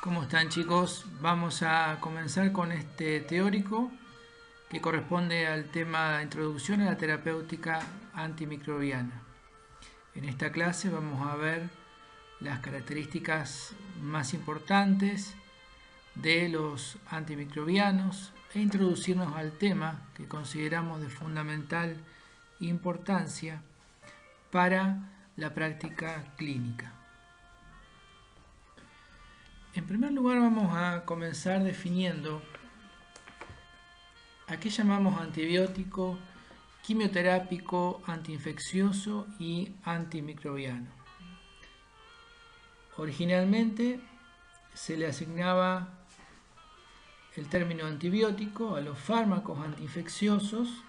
¿Cómo están, chicos? Vamos a comenzar con este teórico que corresponde al tema Introducción a la terapéutica antimicrobiana. En esta clase vamos a ver las características más importantes de los antimicrobianos e introducirnos al tema que consideramos de fundamental importancia para la práctica clínica. En primer lugar vamos a comenzar definiendo a qué llamamos antibiótico, quimioterápico, antiinfeccioso y antimicrobiano. Originalmente se le asignaba el término antibiótico a los fármacos antiinfecciosos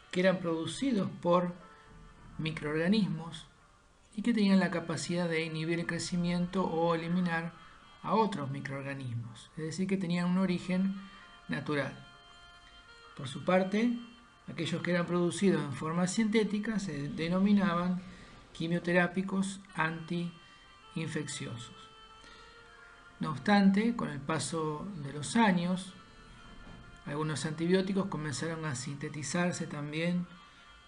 que eran producidos por microorganismos y que tenían la capacidad de inhibir el crecimiento o eliminar a otros microorganismos, es decir, que tenían un origen natural. Por su parte, aquellos que eran producidos en forma sintética se denominaban quimioterápicos antiinfecciosos. No obstante, con el paso de los años, algunos antibióticos comenzaron a sintetizarse también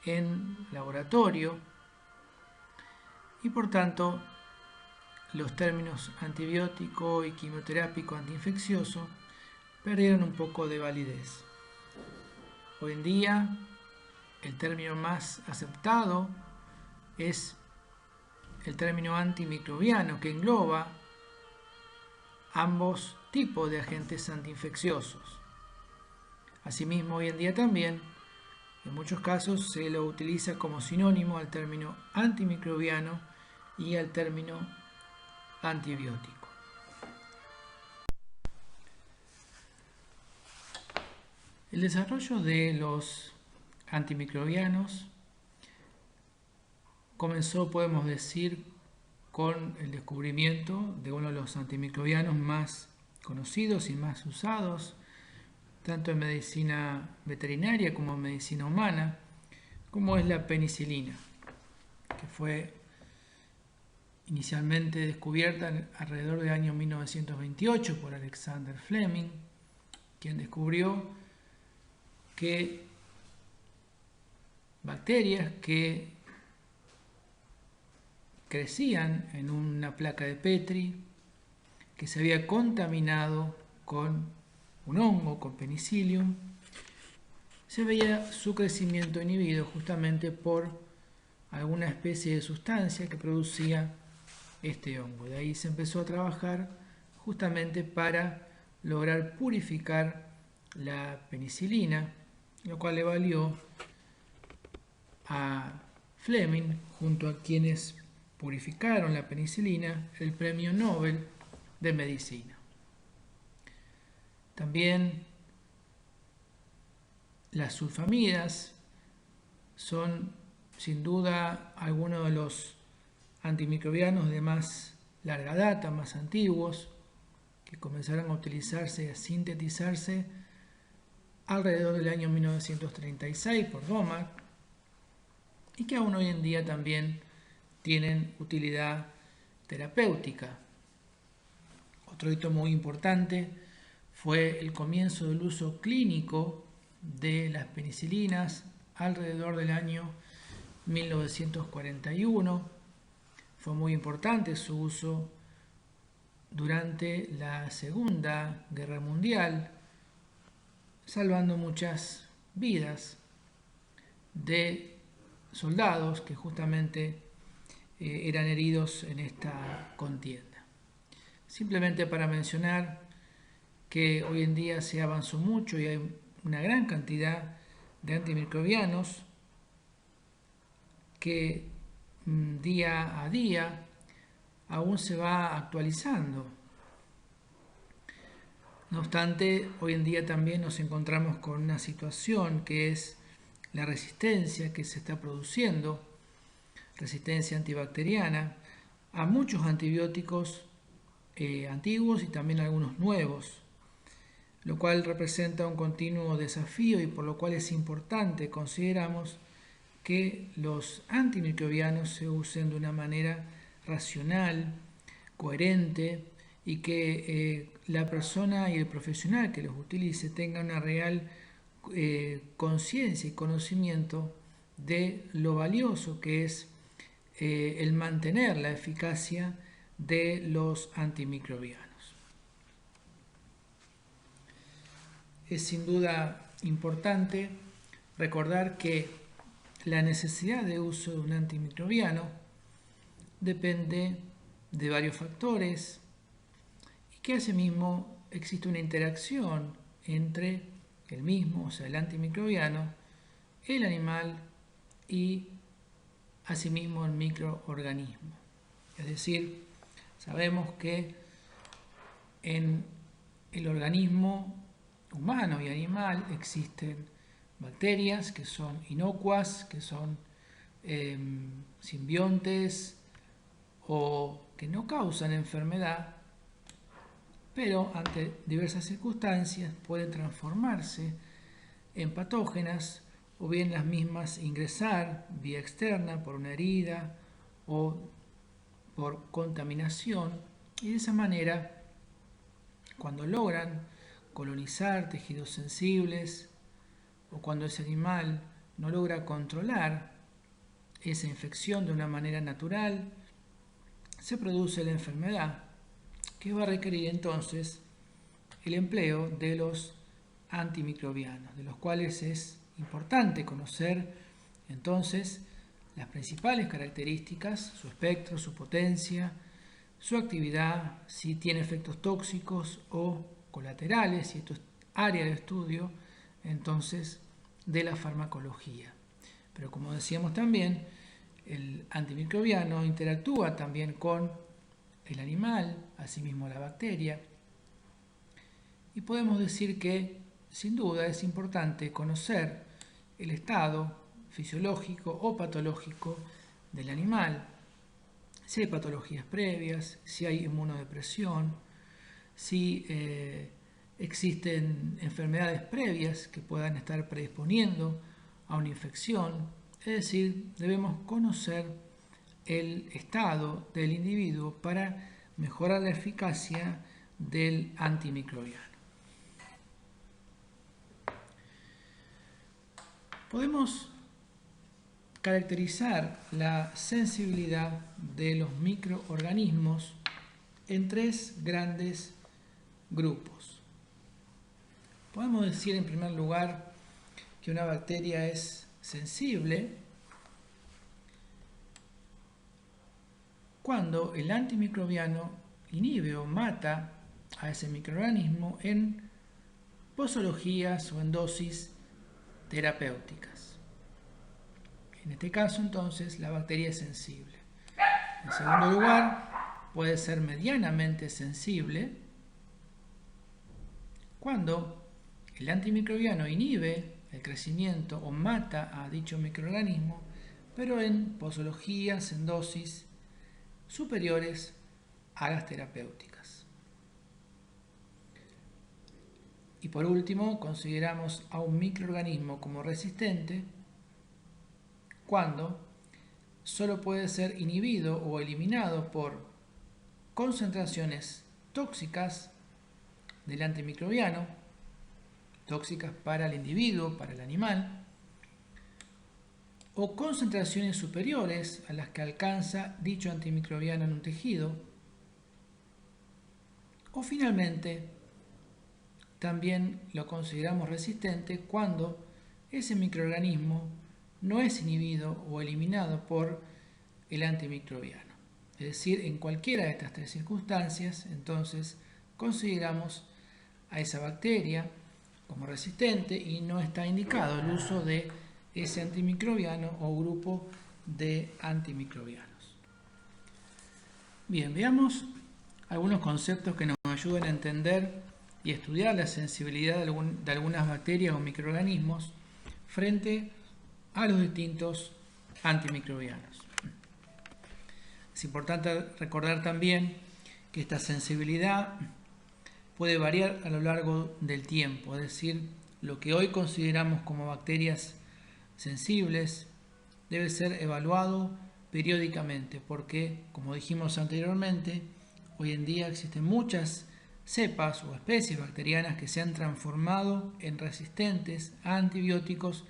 en laboratorio y por tanto los términos antibiótico y quimioterápico antiinfeccioso perdieron un poco de validez. Hoy en día el término más aceptado es el término antimicrobiano, que engloba ambos tipos de agentes antiinfecciosos. Asimismo, hoy en día también, en muchos casos, se lo utiliza como sinónimo al término antimicrobiano y al término antibiótico. El desarrollo de los antimicrobianos comenzó, podemos decir, con el descubrimiento de uno de los antimicrobianos más conocidos y más usados, tanto en medicina veterinaria como en medicina humana, como es la penicilina, que fue inicialmente descubierta alrededor del año 1928 por Alexander Fleming, quien descubrió que bacterias que crecían en una placa de Petri, que se había contaminado con un hongo, con Penicillium, se veía su crecimiento inhibido justamente por alguna especie de sustancia que producía este hongo. De ahí se empezó a trabajar justamente para lograr purificar la penicilina, lo cual le valió a Fleming, junto a quienes purificaron la penicilina, el Premio Nobel de Medicina. También las sulfamidas son sin duda algunos de los antimicrobianos de más larga data, más antiguos, que comenzaron a utilizarse y a sintetizarse alrededor del año 1936 por Domark y que aún hoy en día también tienen utilidad terapéutica. Otro hito muy importante fue el comienzo del uso clínico de las penicilinas alrededor del año 1941. Fue muy importante su uso durante la Segunda Guerra Mundial, salvando muchas vidas de soldados que justamente eran heridos en esta contienda. Simplemente para mencionar que hoy en día se avanzó mucho y hay una gran cantidad de antimicrobianos que día a día aún se va actualizando. No obstante, hoy en día también nos encontramos con una situación que es la resistencia que se está produciendo, resistencia antibacteriana, a muchos antibióticos antiguos y también algunos nuevos, lo cual representa un continuo desafío y por lo cual es importante, consideramos, que los antimicrobianos se usen de una manera racional, coherente y que la persona y el profesional que los utilice tenga una real conciencia y conocimiento de lo valioso que es el mantener la eficacia de los antimicrobianos. Es sin duda importante recordar que la necesidad de uso de un antimicrobiano depende de varios factores y que asimismo existe una interacción entre el mismo, o sea, el antimicrobiano, el animal y asimismo el microorganismo. Es decir, sabemos que en el organismo humano y animal existen bacterias que son inocuas, que son simbiontes o que no causan enfermedad, pero ante diversas circunstancias pueden transformarse en patógenas o bien las mismas ingresar vía externa por una herida o por contaminación, y de esa manera, cuando logran colonizar tejidos sensibles o cuando ese animal no logra controlar esa infección de una manera natural, se produce la enfermedad que va a requerir entonces el empleo de los antimicrobianos, de los cuales es importante conocer entonces las principales características, su espectro, su potencia, su actividad, si tiene efectos tóxicos o colaterales, si esto es área de estudio entonces de la farmacología. Pero como decíamos también, el antimicrobiano interactúa también con el animal, asimismo la bacteria, y podemos decir que sin duda es importante conocer el estado fisiológico o patológico del animal, si hay patologías previas, si hay inmunodepresión, si existen enfermedades previas que puedan estar predisponiendo a una infección. Es decir, debemos conocer el estado del individuo para mejorar la eficacia del antimicrobiano. Podemos caracterizar la sensibilidad de los microorganismos en tres grandes grupos. Podemos decir en primer lugar que una bacteria es sensible cuando el antimicrobiano inhibe o mata a ese microorganismo en posologías o en dosis terapéuticas. En este caso, entonces, la bacteria es sensible. En segundo lugar, puede ser medianamente sensible cuando el antimicrobiano inhibe el crecimiento o mata a dicho microorganismo, pero en posologías, en dosis superiores a las terapéuticas. Y por último, consideramos a un microorganismo como resistente cuando solo puede ser inhibido o eliminado por concentraciones tóxicas del antimicrobiano, tóxicas para el individuo, para el animal, o concentraciones superiores a las que alcanza dicho antimicrobiano en un tejido, o finalmente también lo consideramos resistente cuando ese microorganismo no es inhibido o eliminado por el antimicrobiano. Es decir, en cualquiera de estas tres circunstancias, entonces consideramos a esa bacteria como resistente y no está indicado el uso de ese antimicrobiano o grupo de antimicrobianos. Bien, veamos algunos conceptos que nos ayuden a entender y estudiar la sensibilidad de algunas bacterias o microorganismos frente a los distintos antimicrobianos. Es importante recordar también que esta sensibilidad puede variar a lo largo del tiempo, es decir, lo que hoy consideramos como bacterias sensibles debe ser evaluado periódicamente porque, como dijimos anteriormente, hoy en día existen muchas cepas o especies bacterianas que se han transformado en resistentes a antibióticos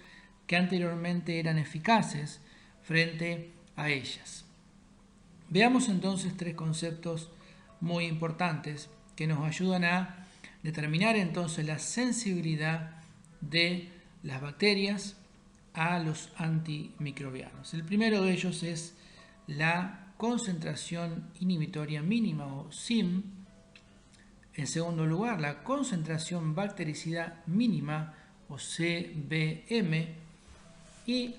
que anteriormente eran eficaces frente a ellas. Veamos entonces tres conceptos muy importantes que nos ayudan a determinar entonces la sensibilidad de las bacterias a los antimicrobianos. El primero de ellos es la concentración inhibitoria mínima o CIM. En segundo lugar, la concentración bactericida mínima o CBM. Y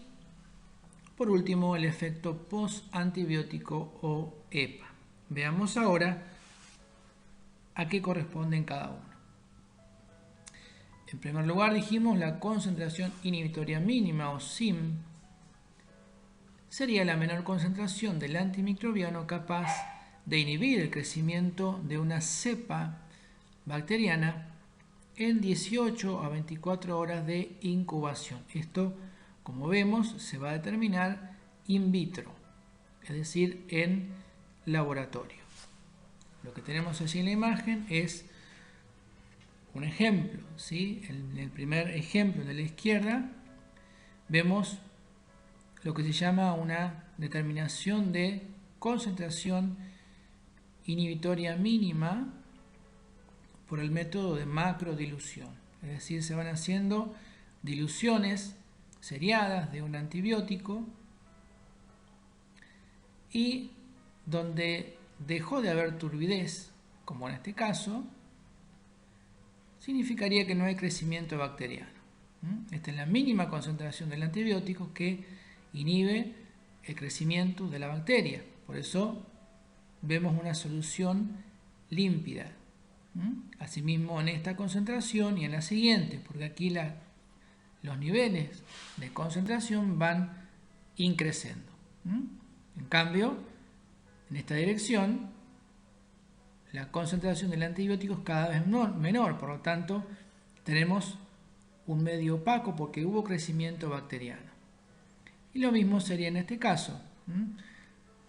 por último, el efecto post-antibiótico o EPA. Veamos ahora a qué corresponden cada uno. En primer lugar, dijimos la concentración inhibitoria mínima o CIM sería la menor concentración del antimicrobiano capaz de inhibir el crecimiento de una cepa bacteriana en 18 a 24 horas de incubación. Esto, como vemos, se va a determinar in vitro, es decir, en laboratorio. Lo que tenemos allí en la imagen es un ejemplo, ¿sí? En el primer ejemplo de la izquierda vemos lo que se llama una determinación de concentración inhibitoria mínima por el método de macrodilución. Es decir, se van haciendo diluciones seriadas de un antibiótico y donde dejó de haber turbidez, como en este caso, significaría que no hay crecimiento bacteriano. Esta es la mínima concentración del antibiótico que inhibe el crecimiento de la bacteria. Por eso vemos una solución límpida. Asimismo, en esta concentración y en la siguiente, porque aquí los niveles de concentración van increciendo. En cambio, en esta dirección, la concentración del antibiótico es cada vez menor, por lo tanto, tenemos un medio opaco porque hubo crecimiento bacteriano. Y lo mismo sería en este caso,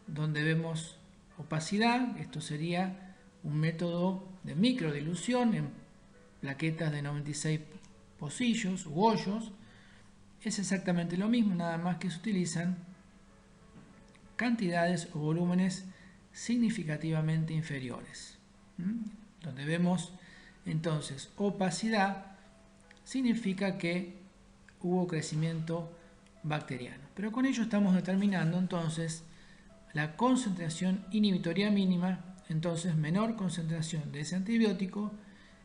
donde vemos opacidad. Esto sería un método de microdilución en plaquetas de 96 pocillos u hoyos. Es exactamente lo mismo, nada más que se utilizan cantidades o volúmenes significativamente inferiores. Donde vemos entonces opacidad significa que hubo crecimiento bacteriano. Pero con ello estamos determinando entonces la concentración inhibitoria mínima, entonces menor concentración de ese antibiótico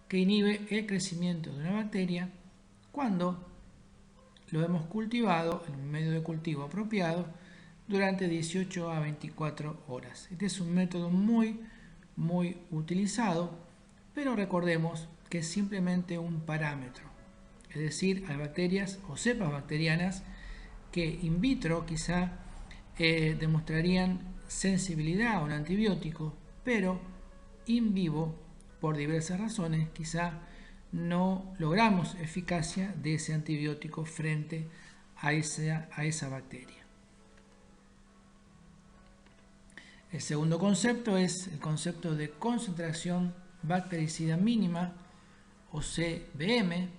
que inhibe el crecimiento de una bacteria cuando lo hemos cultivado en un medio de cultivo apropiado durante 18 a 24 horas. Este es un método muy utilizado, pero recordemos que es simplemente un parámetro. Es decir, hay bacterias o cepas bacterianas que in vitro quizá demostrarían sensibilidad a un antibiótico, pero in vivo, por diversas razones, quizá no logramos eficacia de ese antibiótico frente a esa bacteria. El segundo concepto es el concepto de concentración bactericida mínima o CBM.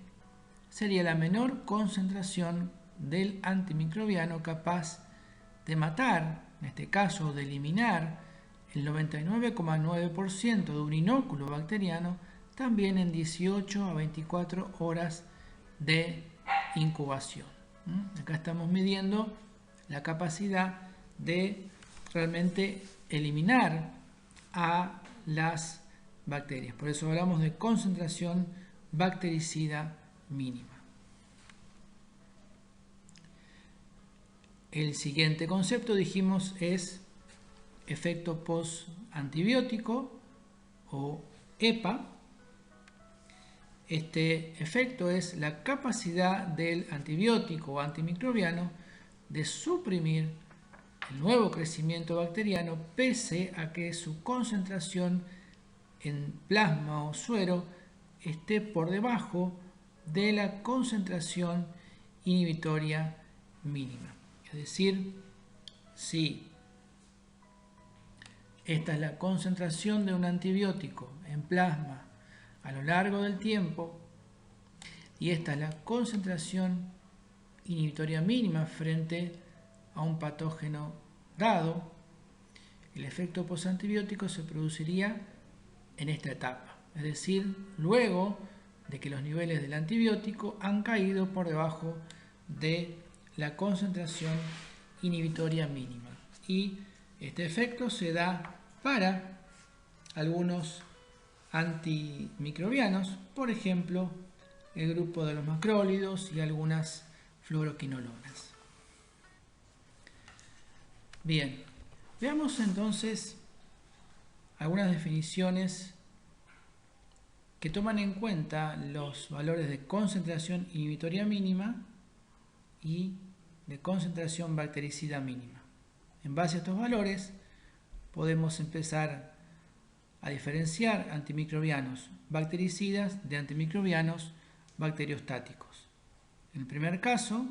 Sería la menor concentración del antimicrobiano capaz de matar, en este caso de eliminar, el 99,9% de un inóculo bacteriano también en 18 a 24 horas de incubación. Acá estamos midiendo la capacidad de realmente eliminar a las bacterias. Por eso hablamos de concentración bactericida mínima. El siguiente concepto, dijimos, es efecto post-antibiótico o EPA. Este efecto es la capacidad del antibiótico o antimicrobiano de suprimir el nuevo crecimiento bacteriano pese a que su concentración en plasma o suero esté por debajo de la concentración inhibitoria mínima. Es decir, si Esta es la concentración de un antibiótico en plasma a lo largo del tiempo y esta es la concentración inhibitoria mínima frente a un patógeno dado. El efecto posantibiótico se produciría en esta etapa, es decir, luego de que los niveles del antibiótico han caído por debajo de la concentración inhibitoria mínima. Y este efecto se da para algunos antimicrobianos, por ejemplo, el grupo de los macrólidos y algunas fluoroquinolonas. Bien, veamos entonces algunas definiciones que toman en cuenta los valores de concentración inhibitoria mínima y de concentración bactericida mínima. En base a estos valores podemos empezar a diferenciar antimicrobianos bactericidas de antimicrobianos bacteriostáticos. En el primer caso,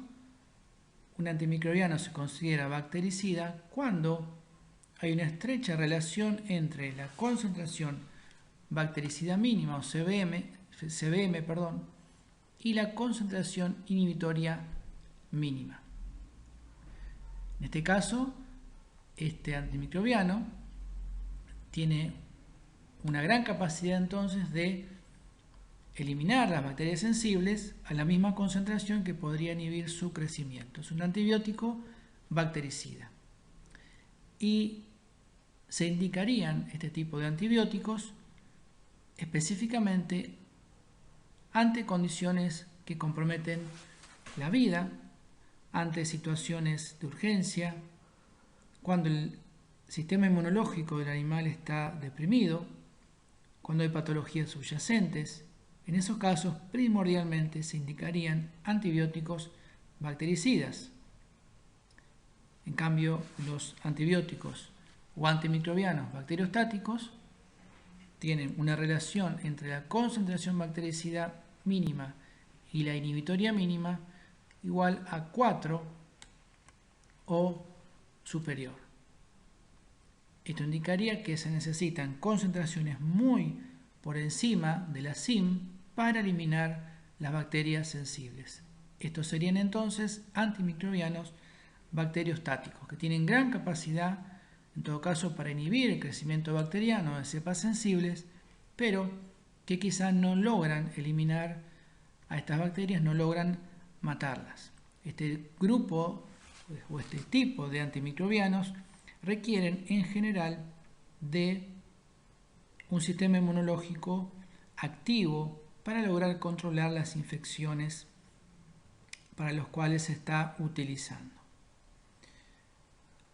un antimicrobiano se considera bactericida cuando hay una estrecha relación entre la concentración bactericida mínima o CBM, y la concentración inhibitoria mínima. En este caso, este antimicrobiano tiene una gran capacidad entonces de eliminar las bacterias sensibles a la misma concentración que podría inhibir su crecimiento. Es un antibiótico bactericida. Y se indicarían este tipo de antibióticos específicamente ante condiciones que comprometen la vida, ante situaciones de urgencia, cuando el sistema inmunológico del animal está deprimido, cuando hay patologías subyacentes. En esos casos, primordialmente se indicarían antibióticos bactericidas. En cambio, los antibióticos o antimicrobianos bacteriostáticos tienen una relación entre la concentración bactericida mínima y la inhibitoria mínima igual a 4 o superior. Esto indicaría que se necesitan concentraciones muy por encima de la CIM para eliminar las bacterias sensibles. Estos serían entonces antimicrobianos bacteriostáticos, que tienen gran capacidad, en todo caso, para inhibir el crecimiento bacteriano de cepas sensibles, pero que quizás no logran eliminar a estas bacterias, no logran matarlas. Este grupo o este tipo de antimicrobianos requieren en general de un sistema inmunológico activo para lograr controlar las infecciones para los cuales se está utilizando.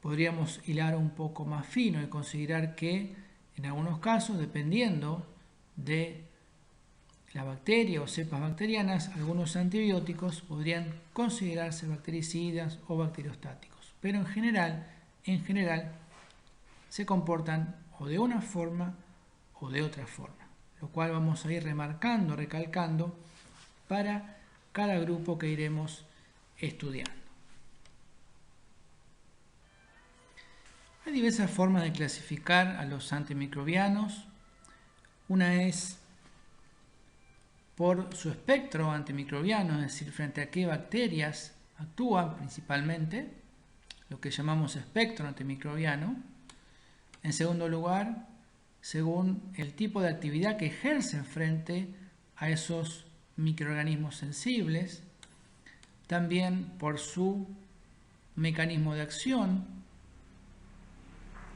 Podríamos hilar un poco más fino y considerar que en algunos casos, dependiendo de la bacteria o cepas bacterianas, algunos antibióticos podrían considerarse bactericidas o bacteriostáticos, pero en general se comportan o de una forma o de otra forma, lo cual vamos a ir remarcando, recalcando para cada grupo que iremos estudiando. Hay diversas formas de clasificar a los antimicrobianos. Una es por su espectro antimicrobiano, es decir, frente a qué bacterias actúan principalmente, lo que llamamos espectro antimicrobiano. En segundo lugar, según el tipo de actividad que ejercen frente a esos microorganismos sensibles. También por su mecanismo de acción,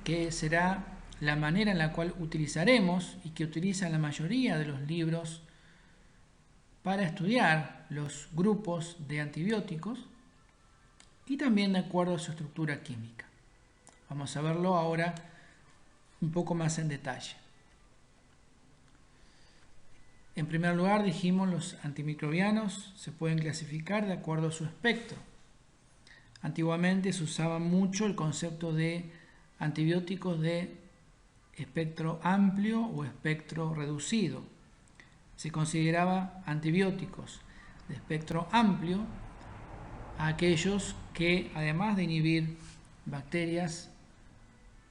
que será la manera en la cual utilizaremos y que utilizan la mayoría de los libros para estudiar los grupos de antibióticos, y también de acuerdo a su estructura química. Vamos a verlo ahora un poco más en detalle. En primer lugar, dijimos, los antimicrobianos se pueden clasificar de acuerdo a su espectro. Antiguamente se usaba mucho el concepto de antibióticos de espectro amplio o espectro reducido. Se consideraba antibióticos de espectro amplio a aquellos que, además de inhibir bacterias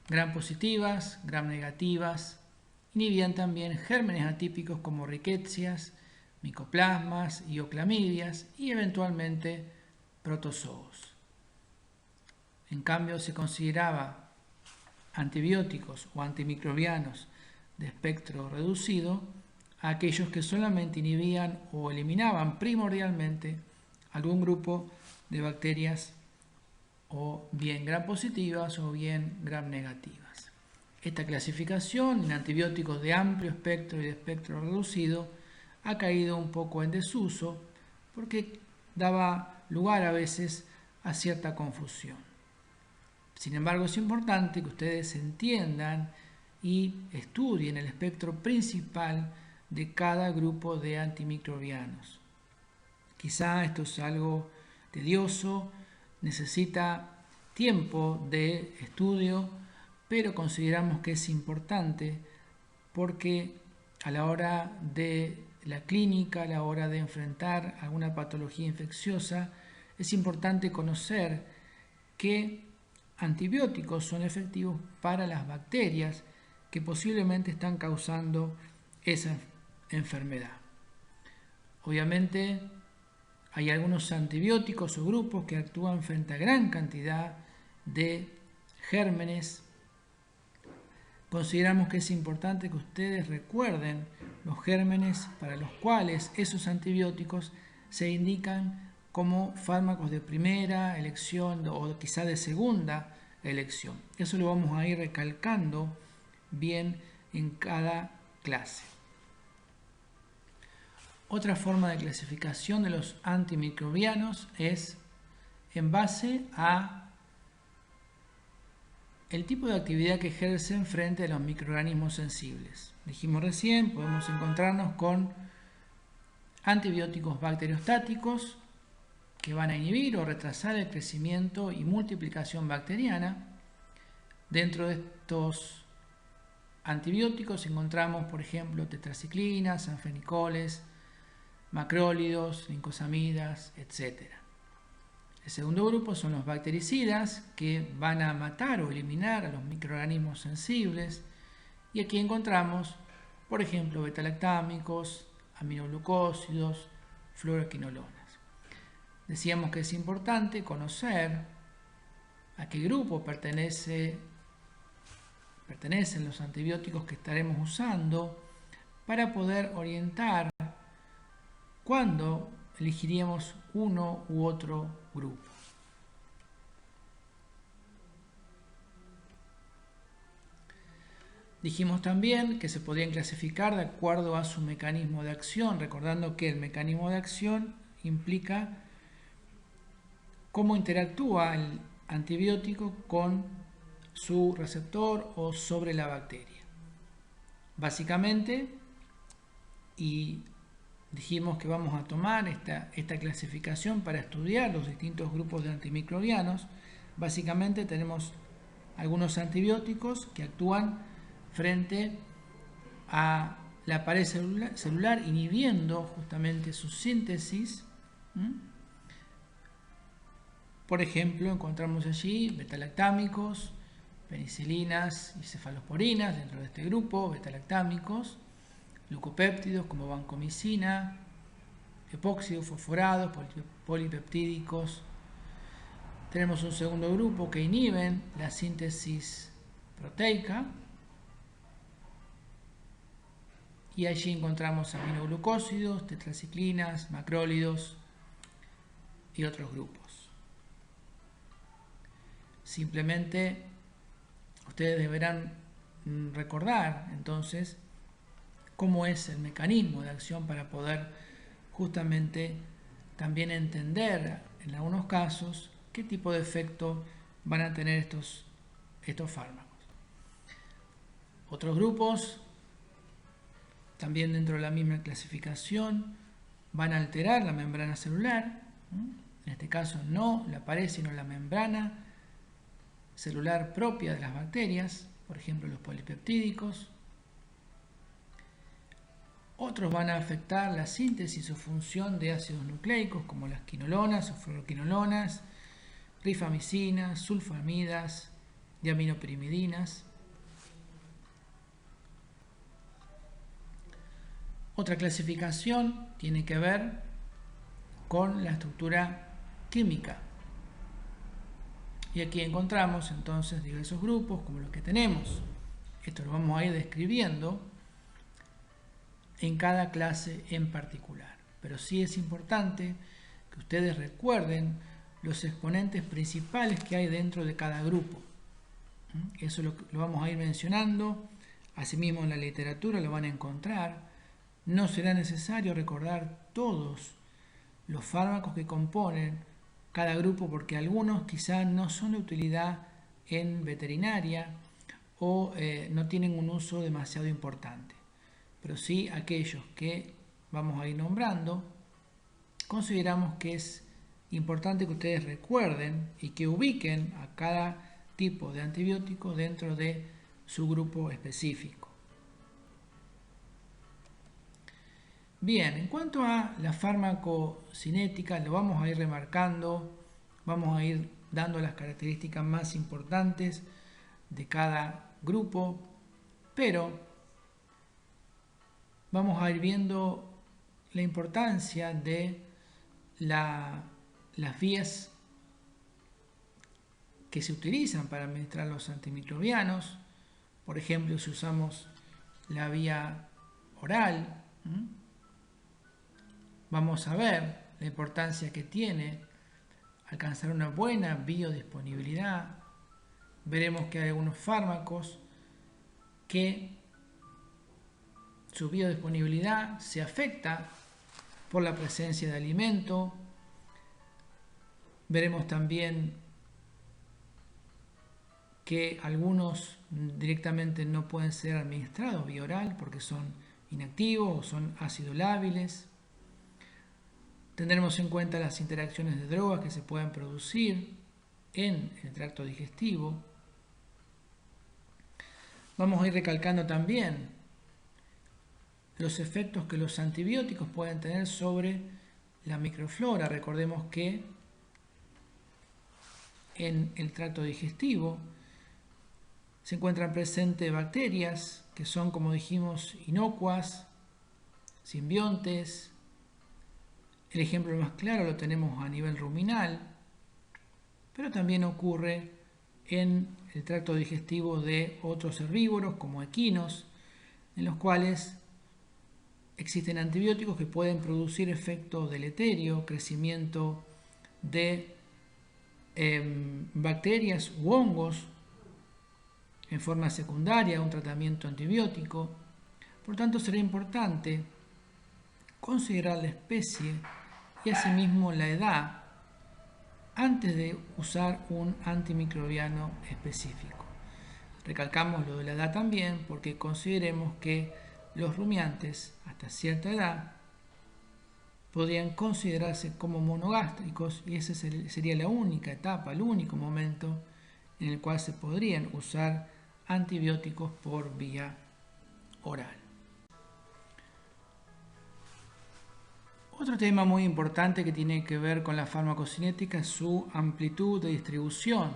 gram positivas, gram negativas. Inhibían también gérmenes atípicos como riquecias, micoplasmas y oclamidias y eventualmente protozoos. En cambio, se consideraba antibióticos o antimicrobianos de espectro reducido a aquellos que solamente inhibían o eliminaban primordialmente algún grupo de bacterias o bien gram positivas o bien gram negativas. Esta clasificación en antibióticos de amplio espectro y de espectro reducido ha caído un poco en desuso porque daba lugar a veces a cierta confusión. Sin embargo, es importante que ustedes entiendan y estudien el espectro principal de cada grupo de antimicrobianos. Quizá esto es algo tedioso, necesita tiempo de estudio, pero consideramos que es importante porque a la hora de la clínica, a la hora de enfrentar alguna patología infecciosa, es importante conocer qué antibióticos son efectivos para las bacterias que posiblemente están causando esa enfermedad. Obviamente hay algunos antibióticos o grupos que actúan frente a gran cantidad de gérmenes. Consideramos que es importante que ustedes recuerden los gérmenes para los cuales esos antibióticos se indican como fármacos de primera elección o quizá de segunda elección. Eso lo vamos a ir recalcando bien en cada clase. Otra forma de clasificación de los antimicrobianos es en base a el tipo de actividad que ejercen frente a los microorganismos sensibles. Dijimos recién, podemos encontrarnos con antibióticos bacteriostáticos que van a inhibir o retrasar el crecimiento y multiplicación bacteriana. Dentro de estos antibióticos encontramos, por ejemplo, tetraciclinas, sanfenicoles, macrólidos, lincosamidas, etc. El segundo grupo son los bactericidas, que van a matar o eliminar a los microorganismos sensibles. Y aquí encontramos, por ejemplo, betalactámicos, aminoglucósidos, fluoroquinolonas. Decíamos que es importante conocer a qué grupo pertenecen los antibióticos que estaremos usando para poder orientar cuándo elegiríamos uno u otro grupo. Dijimos también que se podían clasificar de acuerdo a su mecanismo de acción, recordando que el mecanismo de acción implica cómo interactúa el antibiótico con su receptor o sobre la bacteria. Básicamente, y dijimos que vamos a tomar esta clasificación para estudiar los distintos grupos de antimicrobianos. Básicamente tenemos algunos antibióticos que actúan frente a la pared celular inhibiendo justamente su síntesis. Por ejemplo, encontramos allí betalactámicos, penicilinas y cefalosporinas dentro de este grupo, betalactámicos, glucopéptidos como vancomicina, epóxidos, fosforados, polipeptídicos. Tenemos un segundo grupo que inhiben la síntesis proteica y allí encontramos aminoglucósidos, tetraciclinas, macrólidos y otros grupos. Simplemente ustedes deberán recordar entonces cómo es el mecanismo de acción para poder justamente también entender en algunos casos qué tipo de efecto van a tener estos fármacos. Otros grupos, también dentro de la misma clasificación, van a alterar la membrana celular. En este caso no la pared, sino la membrana celular propia de las bacterias, por ejemplo los polipeptídicos. Otros van a afectar la síntesis o función de ácidos nucleicos como las quinolonas o fluoroquinolonas, rifamicinas, sulfamidas de aminopirimidinas. Otra clasificación tiene que ver con la estructura química. Y aquí encontramos entonces diversos grupos como los que tenemos. Esto lo vamos a ir describiendo en cada clase en particular. Pero sí es importante que ustedes recuerden los exponentes principales que hay dentro de cada grupo. Eso lo vamos a ir mencionando. Asimismo en la literatura lo van a encontrar. No será necesario recordar todos los fármacos que componen cada grupo porque algunos quizás no son de utilidad en veterinaria o no tienen un uso demasiado importante. Pero sí aquellos que vamos a ir nombrando, consideramos que es importante que ustedes recuerden y que ubiquen a cada tipo de antibiótico dentro de su grupo específico. Bien, en cuanto a la farmacocinética, lo vamos a ir remarcando, vamos a ir dando las características más importantes de cada grupo, pero vamos a ir viendo la importancia de las vías que se utilizan para administrar los antimicrobianos. Por ejemplo, si usamos la vía oral, vamos a ver la importancia que tiene alcanzar una buena biodisponibilidad. Veremos que hay algunos fármacos que su biodisponibilidad se afecta por la presencia de alimento. Veremos también que algunos directamente no pueden ser administrados vía oral porque son inactivos o son ácido lábiles. Tendremos en cuenta las interacciones de drogas que se pueden producir en el tracto digestivo. Vamos a ir recalcando también los efectos que los antibióticos pueden tener sobre la microflora. Recordemos que en el tracto digestivo se encuentran presentes bacterias que son, como dijimos, inocuas, simbiontes. El ejemplo más claro lo tenemos a nivel ruminal, pero también ocurre en el tracto digestivo de otros herbívoros como equinos, en los cuales existen antibióticos que pueden producir efecto deleterio, crecimiento de bacterias u hongos en forma secundaria a un tratamiento antibiótico. Por tanto, será importante considerar la especie y asimismo la edad antes de usar un antimicrobiano específico. Recalcamos lo de la edad también porque consideremos que los rumiantes hasta cierta edad podrían considerarse como monogástricos y esa sería la única etapa, el único momento en el cual se podrían usar antibióticos por vía oral. Otro tema muy importante que tiene que ver con la farmacocinética es su amplitud de distribución.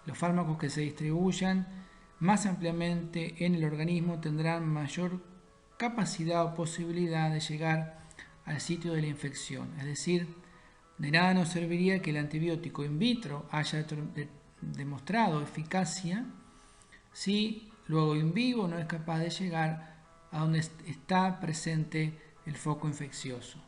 Los fármacos que se distribuyan más ampliamente en el organismo tendrán mayor capacidad o posibilidad de llegar al sitio de la infección. Es decir, de nada nos serviría que el antibiótico in vitro haya demostrado eficacia si luego in vivo no es capaz de llegar a donde está presente el foco infeccioso.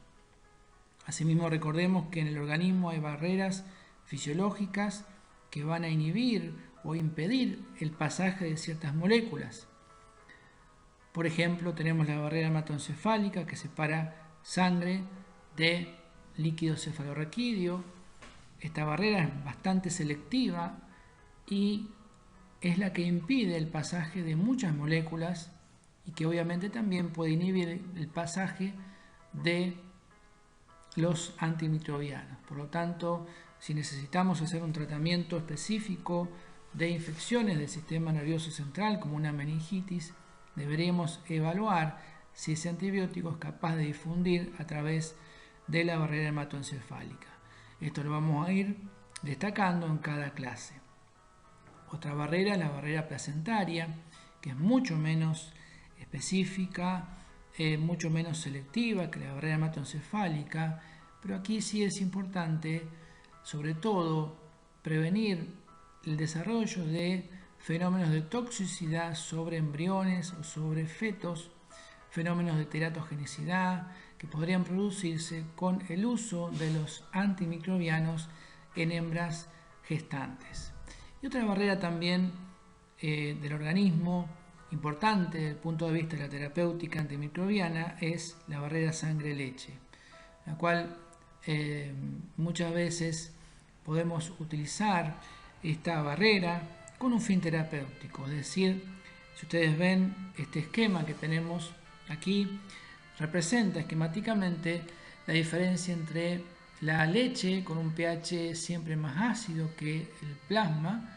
Asimismo, recordemos que en el organismo hay barreras fisiológicas que van a inhibir o impedir el pasaje de ciertas moléculas. Por ejemplo, tenemos la barrera hematoencefálica que separa sangre de líquido cefalorraquídeo. Esta barrera es bastante selectiva y es la que impide el pasaje de muchas moléculas y que obviamente también puede inhibir el pasaje de los antimicrobianos. Por lo tanto, si necesitamos hacer un tratamiento específico de infecciones del sistema nervioso central como una meningitis, deberemos evaluar si ese antibiótico es capaz de difundir a través de la barrera hematoencefálica. Esto lo vamos a ir destacando en cada clase. Otra barrera es la barrera placentaria, que es mucho menos específica, mucho menos selectiva que la barrera hematoencefálica, pero aquí sí es importante, sobre todo, prevenir el desarrollo de fenómenos de toxicidad sobre embriones o sobre fetos, fenómenos de teratogenicidad que podrían producirse con el uso de los antimicrobianos en hembras gestantes. Y otra barrera también del organismo importante desde el punto de vista de la terapéutica antimicrobiana es la barrera sangre-leche, la cual muchas veces podemos utilizar esta barrera con un fin terapéutico, es decir, si ustedes ven este esquema que tenemos aquí, representa esquemáticamente la diferencia entre la leche con un pH siempre más ácido que el plasma.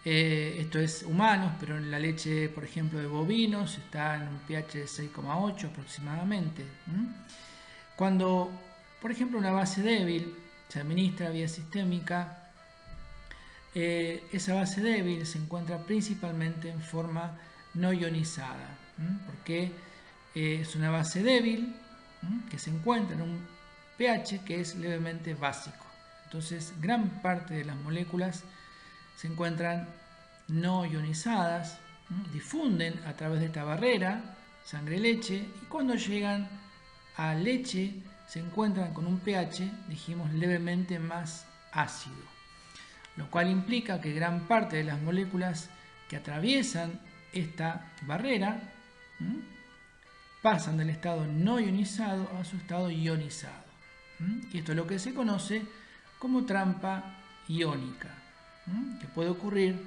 Esto es humanos, pero en la leche, por ejemplo, de bovinos está en un pH de 6,8 aproximadamente. Cuando, por ejemplo, una base débil se administra vía sistémica, esa base débil se encuentra principalmente en forma no ionizada, porque es una base débil que se encuentra en un pH que es levemente básico. Entonces, gran parte de las moléculas se encuentran no ionizadas, difunden a través de esta barrera, sangre-leche, y cuando llegan a leche se encuentran con un pH, dijimos, levemente más ácido, lo cual implica que gran parte de las moléculas que atraviesan esta barrera pasan del estado no ionizado a su estado ionizado. Y esto es lo que se conoce como trampa iónica, que puede ocurrir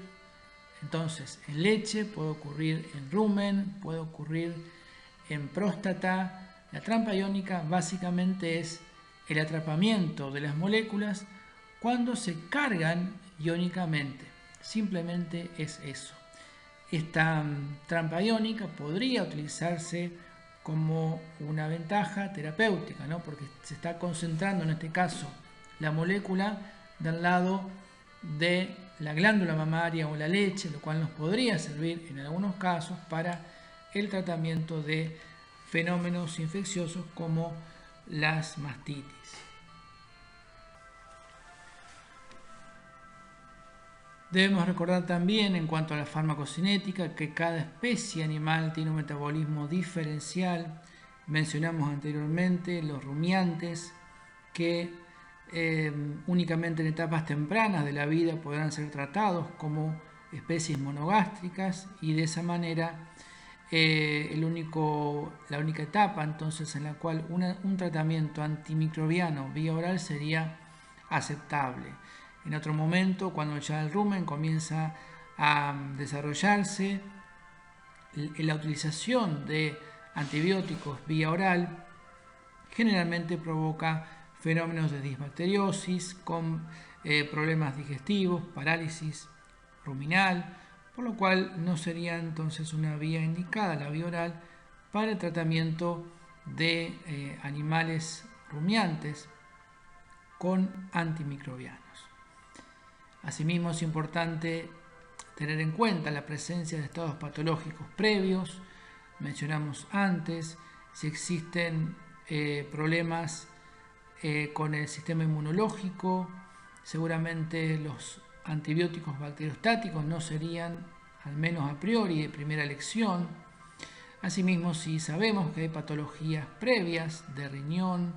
entonces en leche, puede ocurrir en rumen, puede ocurrir en próstata. La trampa iónica básicamente es el atrapamiento de las moléculas cuando se cargan iónicamente. Simplemente es eso. Esta trampa iónica podría utilizarse como una ventaja terapéutica, ¿no? Porque se está concentrando en este caso la molécula del lado de la glándula mamaria o la leche, lo cual nos podría servir en algunos casos para el tratamiento de fenómenos infecciosos como las mastitis. Debemos recordar también en cuanto a la farmacocinética que cada especie animal tiene un metabolismo diferencial. Mencionamos anteriormente los rumiantes que únicamente en etapas tempranas de la vida podrán ser tratados como especies monogástricas y de esa manera la única etapa entonces en la cual un tratamiento antimicrobiano vía oral sería aceptable. En otro momento, cuando ya el rumen comienza a desarrollarse, la utilización de antibióticos vía oral generalmente provoca fenómenos de disbacteriosis con problemas digestivos, parálisis ruminal, por lo cual no sería entonces una vía indicada la vía oral para el tratamiento de animales rumiantes con antimicrobianos. Asimismo, es importante tener en cuenta la presencia de estados patológicos previos. Mencionamos antes si existen problemas con el sistema inmunológico. Seguramente los antibióticos bacteriostáticos no serían, al menos a priori, de primera elección. Asimismo, si sabemos que hay patologías previas de riñón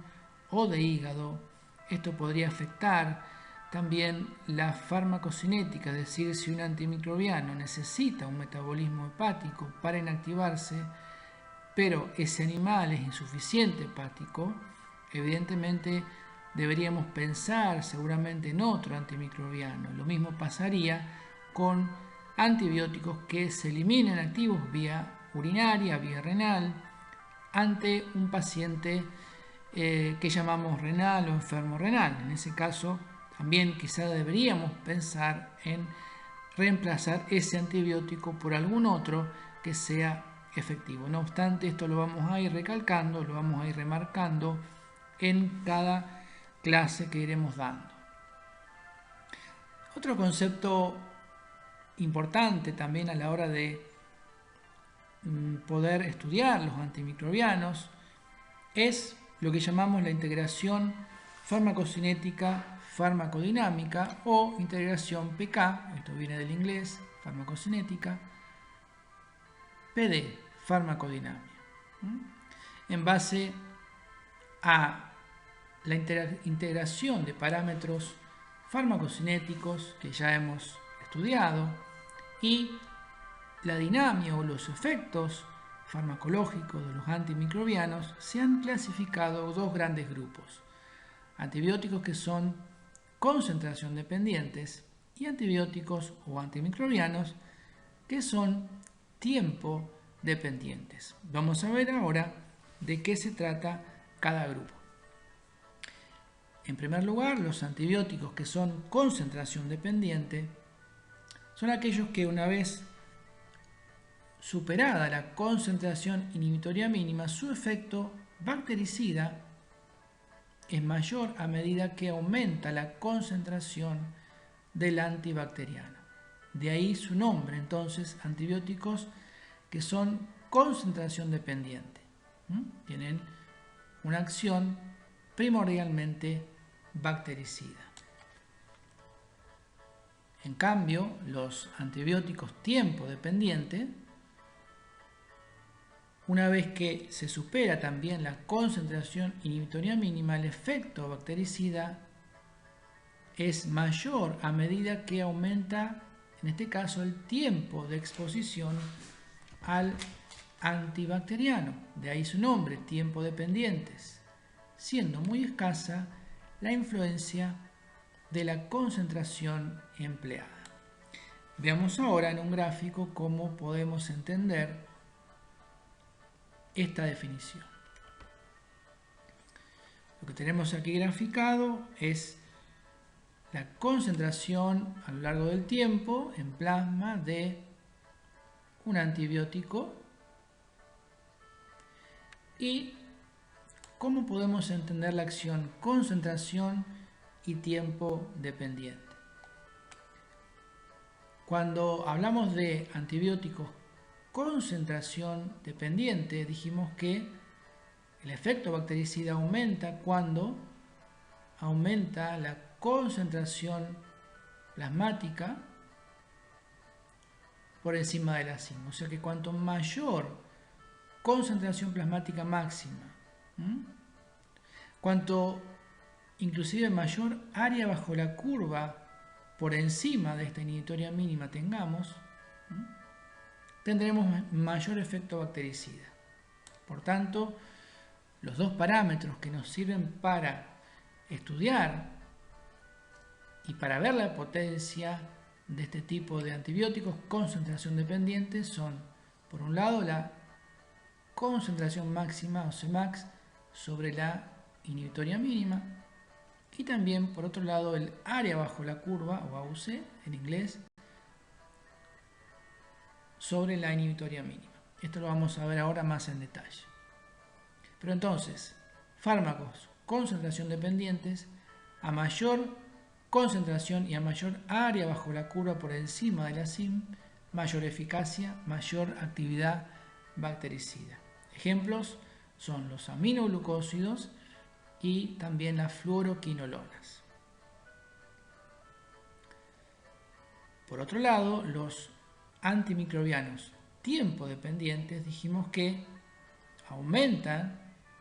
o de hígado, esto podría afectar también la farmacocinética, es decir, si un antimicrobiano necesita un metabolismo hepático para inactivarse, pero ese animal es insuficiente hepático, evidentemente deberíamos pensar seguramente en otro antimicrobiano. Lo mismo pasaría con antibióticos que se eliminen activos vía urinaria, vía renal, ante un paciente que llamamos renal o enfermo renal. En ese caso, también quizá deberíamos pensar en reemplazar ese antibiótico por algún otro que sea efectivo. No obstante, esto lo vamos a ir recalcando, lo vamos a ir remarcando en cada clase que iremos dando. Otro concepto importante también a la hora de poder estudiar los antimicrobianos es lo que llamamos la integración farmacocinética farmacodinámica o integración PK, esto viene del inglés, farmacocinética, PD, farmacodinámica, en base a la integración de parámetros farmacocinéticos que ya hemos estudiado y la dinámica o los efectos farmacológicos de los antimicrobianos, se han clasificado dos grandes grupos: antibióticos que son concentración dependientes y antibióticos o antimicrobianos que son tiempo dependientes. Vamos a ver ahora de qué se trata cada grupo. En primer lugar, los antibióticos que son concentración dependiente son aquellos que, una vez superada la concentración inhibitoria mínima, su efecto bactericida es mayor a medida que aumenta la concentración del antibacteriano. De ahí su nombre, entonces, antibióticos que son concentración dependiente. Tienen una acción primordialmente bactericida. En cambio, los antibióticos tiempo dependiente, una vez que se supera también la concentración inhibitoria mínima, el efecto bactericida es mayor a medida que aumenta, en este caso, el tiempo de exposición al antibacteriano. De ahí su nombre, tiempo dependientes, siendo muy escasa la influencia de la concentración empleada. Veamos ahora en un gráfico cómo podemos entender esta definición. Lo que tenemos aquí graficado es la concentración a lo largo del tiempo en plasma de un antibiótico y cómo podemos entender la acción concentración y tiempo dependiente. Cuando hablamos de antibióticos concentración dependiente, dijimos que el efecto bactericida aumenta cuando aumenta la concentración plasmática por encima de la CIM. O sea que cuanto mayor concentración plasmática máxima, cuanto inclusive mayor área bajo la curva por encima de esta inhibitoria mínima tengamos, tendremos mayor efecto bactericida. Por tanto, los dos parámetros que nos sirven para estudiar y para ver la potencia de este tipo de antibióticos concentración dependiente son, por un lado, la concentración máxima o Cmax sobre la inhibitoria mínima y también, por otro lado, el área bajo la curva o AUC en inglés sobre la inhibitoria mínima. Esto lo vamos a ver ahora más en detalle. Pero entonces, fármacos concentración dependientes, a mayor concentración y a mayor área bajo la curva por encima de la CIM, mayor eficacia, mayor actividad bactericida. Ejemplos son los aminoglucósidos y también las fluoroquinolonas. Por otro lado, los antimicrobianos tiempo dependientes dijimos que aumentan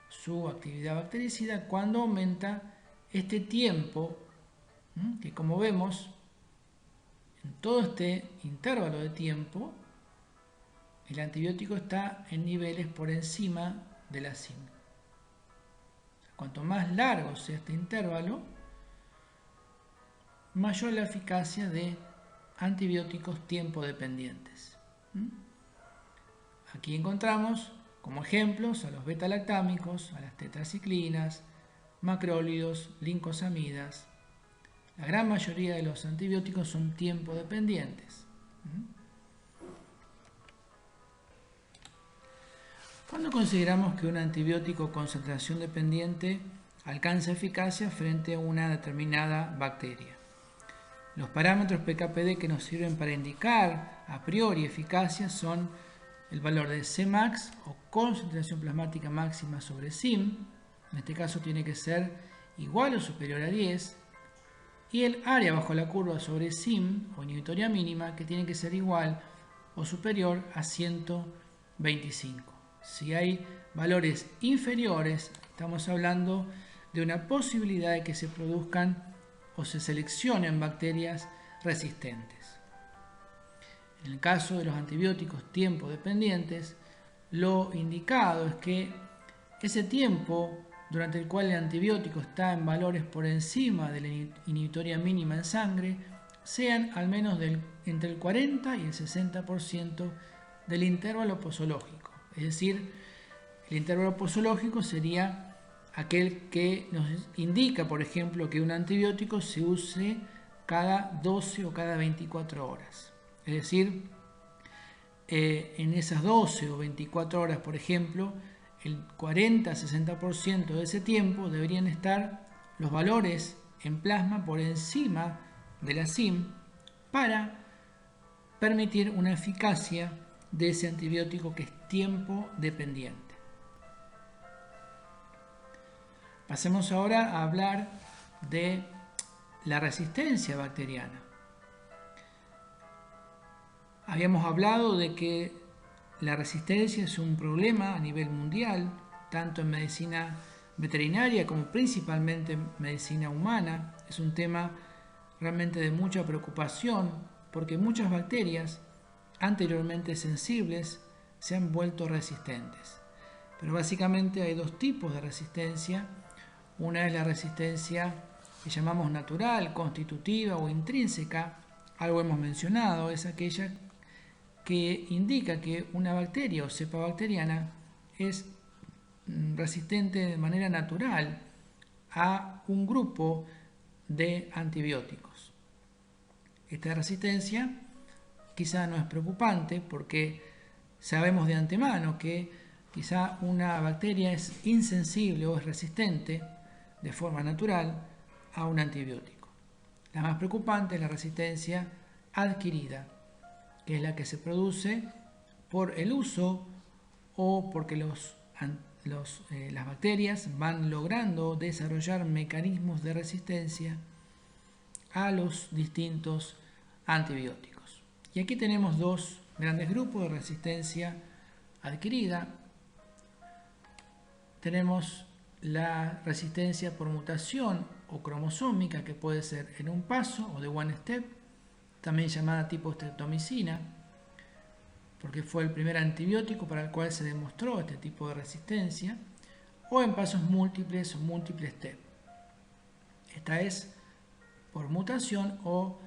su actividad bactericida cuando aumenta este tiempo, que como vemos en todo este intervalo de tiempo el antibiótico está en niveles por encima de la CIM. Cuanto más largo sea este intervalo, mayor la eficacia de antibióticos tiempo dependientes. Aquí encontramos como ejemplos a los beta-lactámicos, a las tetraciclinas, macrólidos, lincosamidas. La gran mayoría de los antibióticos son tiempo dependientes. ¿Cuándo consideramos que un antibiótico concentración dependiente alcanza eficacia frente a una determinada bacteria? Los parámetros PK/PD que nos sirven para indicar a priori eficacia son el valor de Cmax o concentración plasmática máxima sobre SIM, en este caso tiene que ser igual o superior a 10, y el área bajo la curva sobre SIM o inhibitoria mínima que tiene que ser igual o superior a 125. Si hay valores inferiores, estamos hablando de una posibilidad de que se produzcan o se seleccionen bacterias resistentes. En el caso de los antibióticos tiempo dependientes, lo indicado es que ese tiempo durante el cual el antibiótico está en valores por encima de la inhibitoria mínima en sangre sean al menos entre el 40 y el 60% del intervalo posológico. Es decir, el intervalo posológico sería aquel que nos indica, por ejemplo, que un antibiótico se use cada 12 o cada 24 horas. Es decir, en esas 12 o 24 horas, por ejemplo, el 40-60% de ese tiempo deberían estar los valores en plasma por encima de la SIM para permitir una eficacia de ese antibiótico que es tiempo dependiente. Pasemos ahora a hablar de la resistencia bacteriana. Habíamos hablado de que la resistencia es un problema a nivel mundial, tanto en medicina veterinaria como principalmente en medicina humana. Es un tema realmente de mucha preocupación porque muchas bacterias anteriormente sensibles se han vuelto resistentes. Pero básicamente hay dos tipos de resistencia. Una es la resistencia que llamamos natural, constitutiva o intrínseca. Algo hemos mencionado, es aquella que indica que una bacteria o cepa bacteriana es resistente de manera natural a un grupo de antibióticos. Esta resistencia quizá no es preocupante porque sabemos de antemano que quizá una bacteria es insensible o es resistente de forma natural a un antibiótico. La más preocupante es la resistencia adquirida, que es la que se produce por el uso o porque las bacterias van logrando desarrollar mecanismos de resistencia a los distintos antibióticos. Y aquí tenemos dos grandes grupos de resistencia adquirida. Tenemos la resistencia por mutación o cromosómica, que puede ser en un paso o de one step, también llamada tipo streptomicina, porque fue el primer antibiótico para el cual se demostró este tipo de resistencia, o en pasos múltiples o múltiple step. Esta es por mutación o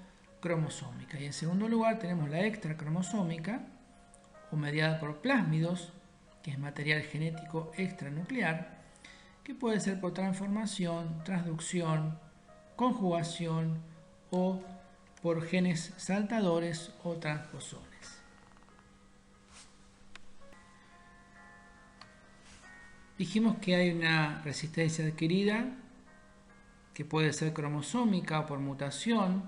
cromosómica. Y en segundo lugar tenemos la extracromosómica o mediada por plásmidos, que es material genético extranuclear, que puede ser por transformación, transducción, conjugación o por genes saltadores o transposones. Dijimos que hay una resistencia adquirida que puede ser cromosómica o por mutación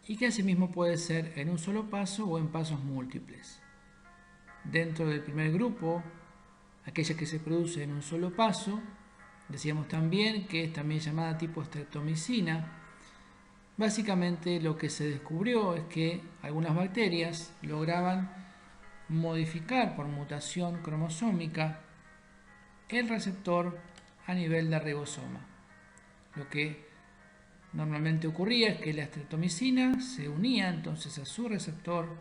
y que asimismo puede ser en un solo paso o en pasos múltiples. Dentro del primer grupo, aquella que se produce en un solo paso, decíamos también que es también llamada tipo streptomicina. Básicamente lo que se descubrió es que algunas bacterias lograban modificar por mutación cromosómica el receptor a nivel de ribosoma. Lo que normalmente ocurría es que la streptomicina se unía entonces a su receptor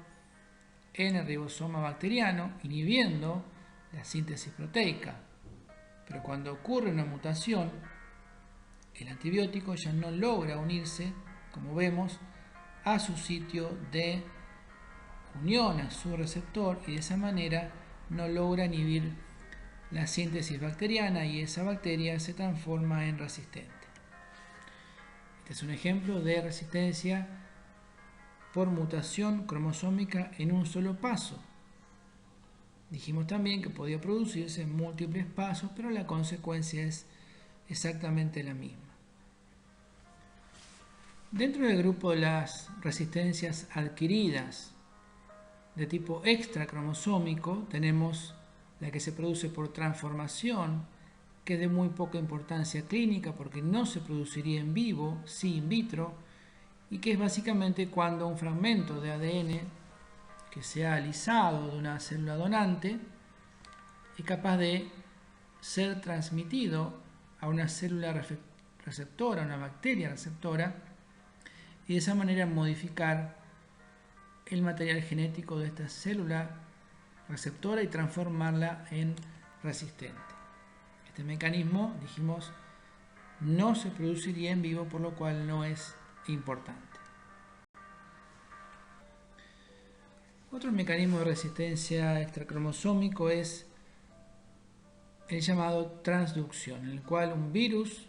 en el ribosoma bacteriano, inhibiendo la síntesis proteica. Pero cuando ocurre una mutación, el antibiótico ya no logra unirse, como vemos, a su sitio de unión, a su receptor, y de esa manera no logra inhibir la síntesis bacteriana y esa bacteria se transforma en resistente. Este es un ejemplo de resistencia por mutación cromosómica en un solo paso. Dijimos también que podía producirse en múltiples pasos, pero la consecuencia es exactamente la misma. Dentro del grupo de las resistencias adquiridas de tipo extracromosómico tenemos la que se produce por transformación, que es de muy poca importancia clínica porque no se produciría en vivo, sí in vitro, y que es básicamente cuando un fragmento de ADN que se ha alisado de una célula donante es capaz de ser transmitido a una célula receptora, a una bacteria receptora, y de esa manera modificar el material genético de esta célula receptora y transformarla en resistente. Este mecanismo, dijimos, no se produciría en vivo, por lo cual no es importante. Otro mecanismo de resistencia extracromosómico es el llamado transducción, en el cual un virus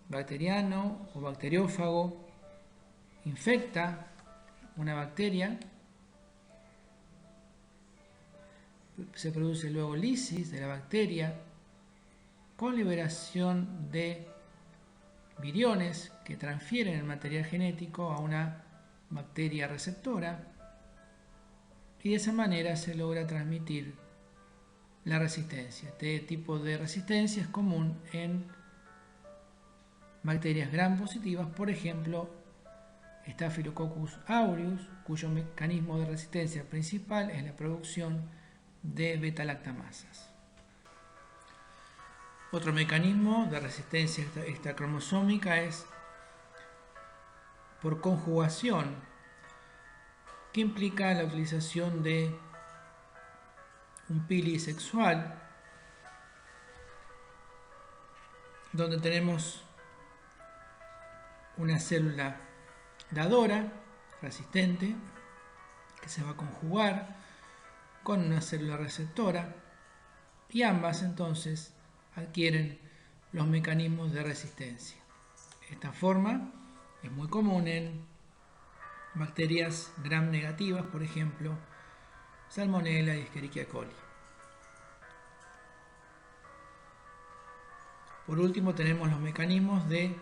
bacteriano o bacteriófago infecta una bacteria, se produce luego lisis de la bacteria con liberación de viriones que transfieren el material genético a una bacteria receptora, y de esa manera se logra transmitir la resistencia. Este tipo de resistencia es común en bacterias gram positivas, por ejemplo, Staphylococcus aureus, cuyo mecanismo de resistencia principal es la producción de beta-lactamasas. Otro mecanismo de resistencia extracromosómica es por conjugación, que implica la utilización de un pili sexual, donde tenemos una célula dadora, resistente, que se va a conjugar con una célula receptora, y ambas entonces adquieren los mecanismos de resistencia. Esta forma es muy común en bacterias gram negativas, por ejemplo, Salmonella y Escherichia coli. Por último tenemos los mecanismos de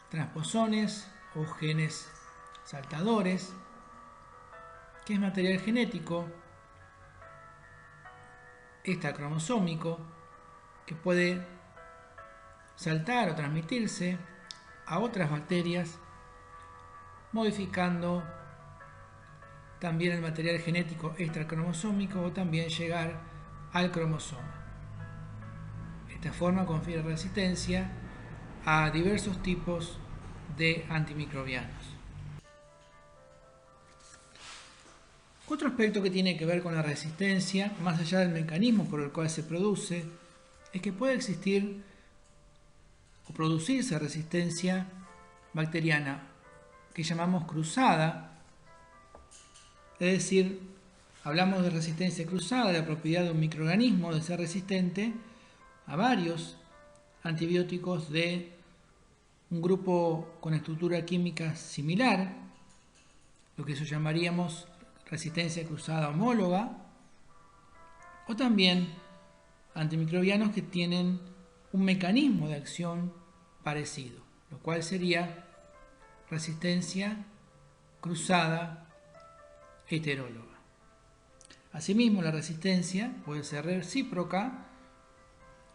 transposones o genes saltadores, que es material genético extracromosómico que puede saltar o transmitirse a otras bacterias, modificando también el material genético extracromosómico o también llegar al cromosoma. Esta forma confiere resistencia a diversos tipos de antimicrobianos. Otro aspecto que tiene que ver con la resistencia, más allá del mecanismo por el cual se produce, es que puede existir o producirse resistencia bacteriana que llamamos cruzada, es decir, hablamos de resistencia cruzada, de la propiedad de un microorganismo de ser resistente a varios antibióticos de un grupo con estructura química similar, lo que eso llamaríamos resistencia cruzada homóloga, o también antimicrobianos que tienen un mecanismo de acción parecido, lo cual sería resistencia cruzada heteróloga. Asimismo, la resistencia puede ser recíproca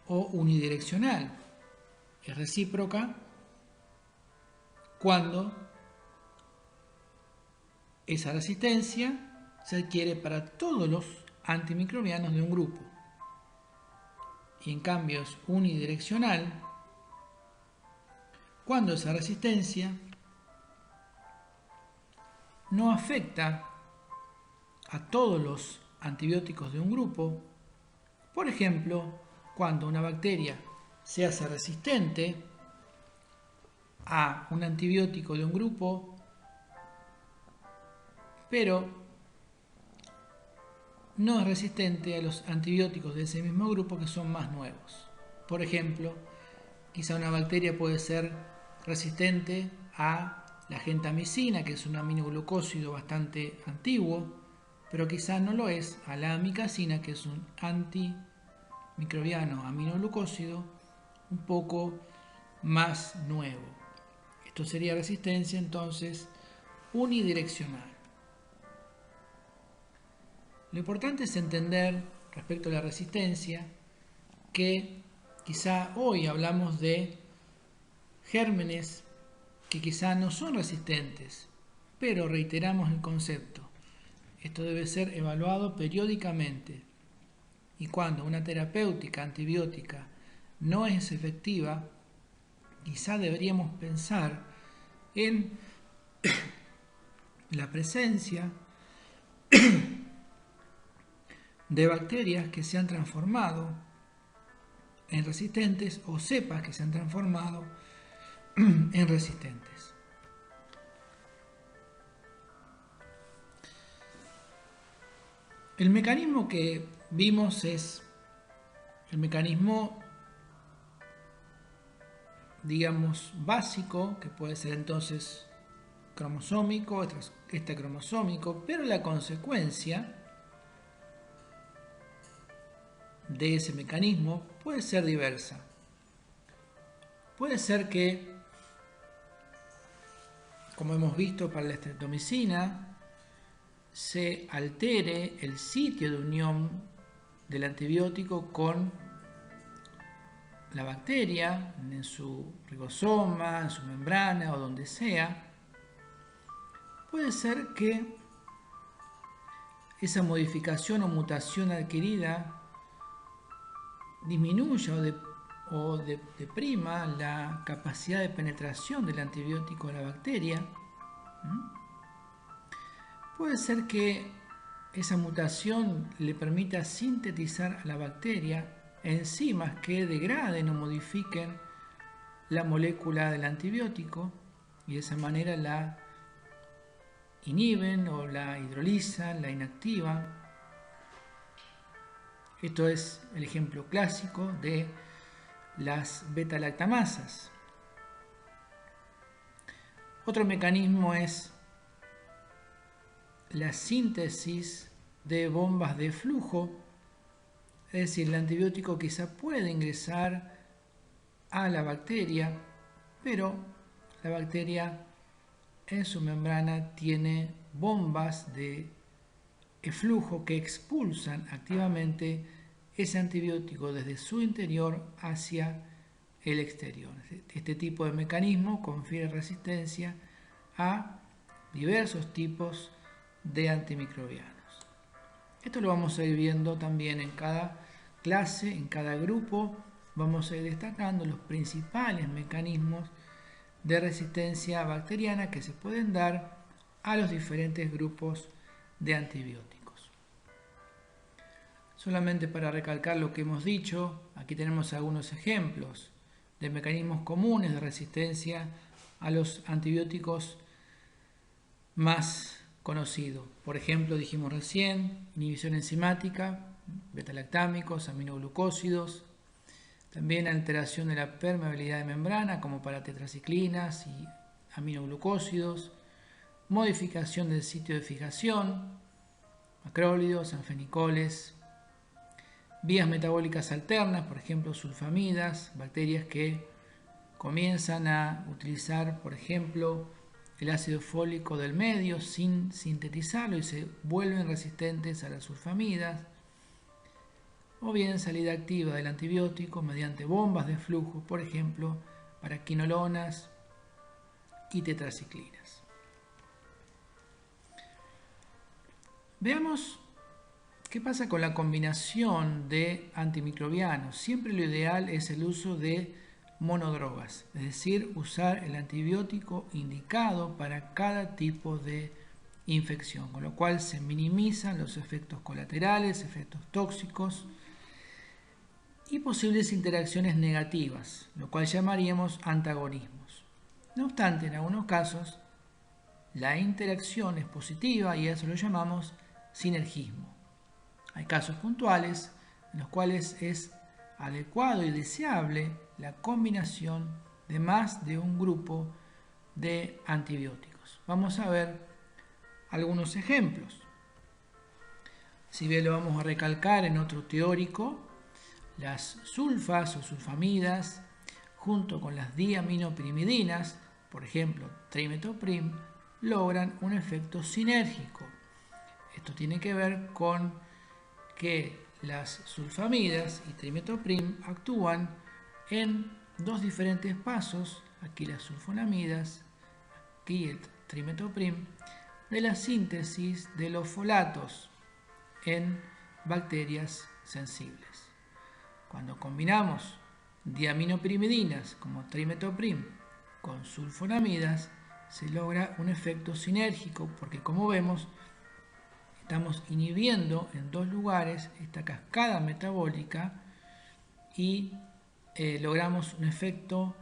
o unidireccional. Es recíproca cuando esa resistencia se adquiere para todos los antimicrobianos de un grupo. Y en cambio es unidireccional cuando esa resistencia no afecta a todos los antibióticos de un grupo. Por ejemplo, cuando una bacteria se hace resistente a un antibiótico de un grupo, pero no es resistente a los antibióticos de ese mismo grupo que son más nuevos. Por ejemplo, quizá una bacteria puede ser resistente a la gentamicina, que es un aminoglucósido bastante antiguo, pero quizá no lo es a la amicacina, que es un antimicrobiano aminoglucósido un poco más nuevo. Esto sería resistencia entonces unidireccional. Lo importante es entender respecto a la resistencia que quizá hoy hablamos de gérmenes que quizá no son resistentes, pero reiteramos el concepto. Esto debe ser evaluado periódicamente y cuando una terapéutica antibiótica no es efectiva, quizá deberíamos pensar en la presencia de bacterias que se han transformado en resistentes o cepas que se han transformado en resistentes. El mecanismo que vimos es el mecanismo, digamos, básico, que puede ser entonces cromosómico, extracromosómico, pero la consecuencia de ese mecanismo puede ser diversa. Puede ser que, como hemos visto para la streptomicina, se altere el sitio de unión del antibiótico con la bacteria, en su ribosoma, en su membrana o donde sea. Puede ser que esa modificación o mutación adquirida disminuya o deprima la capacidad de penetración del antibiótico a la bacteria. Puede ser que esa mutación le permita sintetizar a la bacteria enzimas que degraden o modifiquen la molécula del antibiótico y de esa manera la inhiben o la hidrolizan, la inactivan. Esto es el ejemplo clásico de las beta-lactamasas. Otro mecanismo es la síntesis de bombas de flujo, es decir, el antibiótico quizá puede ingresar a la bacteria, pero la bacteria en su membrana tiene bombas de flujo que expulsan activamente ese antibiótico desde su interior hacia el exterior. Este tipo de mecanismo confiere resistencia a diversos tipos de antimicrobianos. Esto lo vamos a ir viendo también en cada clase, en cada grupo. Vamos a ir destacando los principales mecanismos de resistencia bacteriana que se pueden dar a los diferentes grupos de antibióticos. Solamente para recalcar lo que hemos dicho, aquí tenemos algunos ejemplos de mecanismos comunes de resistencia a los antibióticos más conocidos. Por ejemplo, dijimos recién, inhibición enzimática, beta-lactámicos, aminoglucósidos, también alteración de la permeabilidad de membrana, como para tetraciclinas y aminoglucósidos, modificación del sitio de fijación, macrólidos, anfenicoles, vías metabólicas alternas, por ejemplo, sulfamidas, bacterias que comienzan a utilizar, por ejemplo, el ácido fólico del medio sin sintetizarlo y se vuelven resistentes a las sulfamidas, o bien salida activa del antibiótico mediante bombas de flujo, por ejemplo, para quinolonas y tetraciclinas. Veamos qué pasa con la combinación de antimicrobianos. Siempre lo ideal es el uso de monodrogas, es decir, usar el antibiótico indicado para cada tipo de infección, con lo cual se minimizan los efectos colaterales, efectos tóxicos y posibles interacciones negativas, lo cual llamaríamos antagonismos. No obstante, en algunos casos, la interacción es positiva y a eso lo llamamos sinergismo. Hay casos puntuales en los cuales es adecuado y deseable la combinación de más de un grupo de antibióticos. Vamos a ver algunos ejemplos. Si bien lo vamos a recalcar en otro teórico, las sulfas o sulfamidas junto con las diaminopirimidinas por ejemplo, trimethoprim, logran un efecto sinérgico. Esto tiene que ver con que las sulfamidas y trimethoprim actúan en dos diferentes pasos, aquí las sulfonamidas, aquí el trimethoprim, de la síntesis de los folatos en bacterias sensibles. Cuando combinamos diaminopirimidinas como trimethoprim con sulfonamidas, se logra un efecto sinérgico porque, como vemos, estamos inhibiendo en dos lugares esta cascada metabólica y logramos un efecto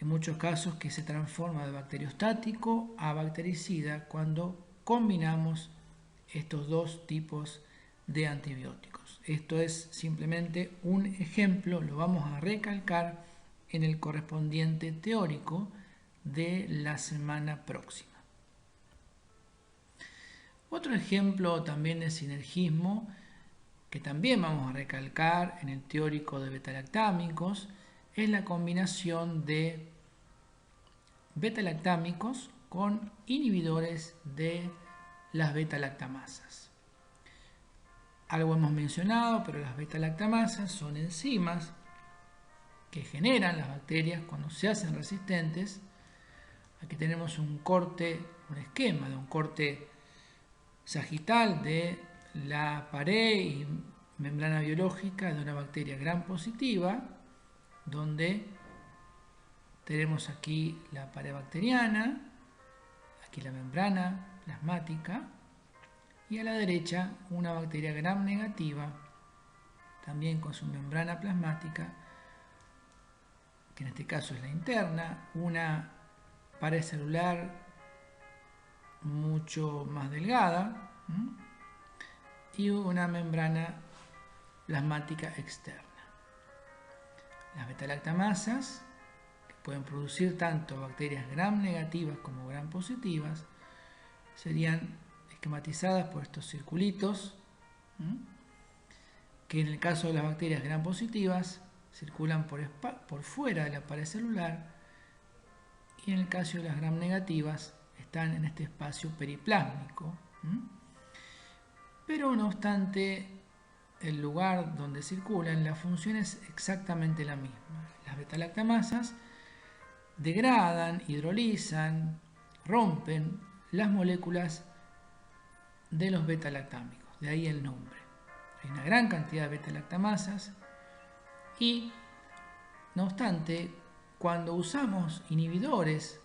en muchos casos que se transforma de bacteriostático a bactericida cuando combinamos estos dos tipos de antibióticos. Esto es simplemente un ejemplo, lo vamos a recalcar en el correspondiente teórico de la semana próxima. Otro ejemplo también de sinergismo que también vamos a recalcar en el teórico de betalactámicos es la combinación de betalactámicos con inhibidores de las betalactamasas. Algo hemos mencionado, pero las betalactamasas son enzimas que generan las bacterias cuando se hacen resistentes. Aquí tenemos un esquema de un corte sagital de la pared y membrana biológica de una bacteria gram positiva, donde tenemos aquí la pared bacteriana, aquí la membrana plasmática y a la derecha una bacteria gram negativa, también con su membrana plasmática, que en este caso es la interna, una pared celular mucho más delgada y una membrana plasmática externa. Las betalactamasas, que pueden producir tanto bacterias gram negativas como gram positivas, serían esquematizadas por estos circulitos, que en el caso de las bacterias gram positivas circulan por fuera de la pared celular, y en el caso de las gram negativas están en este espacio periplásmico. Pero no obstante, el lugar donde circulan, la función es exactamente la misma. Las betalactamasas degradan, hidrolizan, rompen las moléculas de los betalactámicos, de ahí el nombre. Hay una gran cantidad de betalactamasas y, no obstante, cuando usamos inhibidores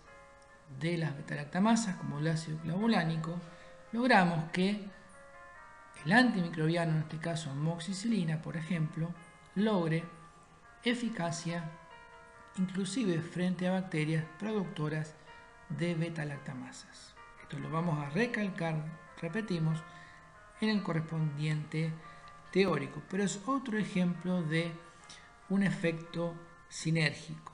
de las betalactamasas como el ácido clavulánico, logramos que el antimicrobiano, en este caso amoxicilina, por ejemplo, logre eficacia inclusive frente a bacterias productoras de betalactamasas. Esto lo vamos a recalcar, repetimos, en el correspondiente teórico, pero es otro ejemplo de un efecto sinérgico.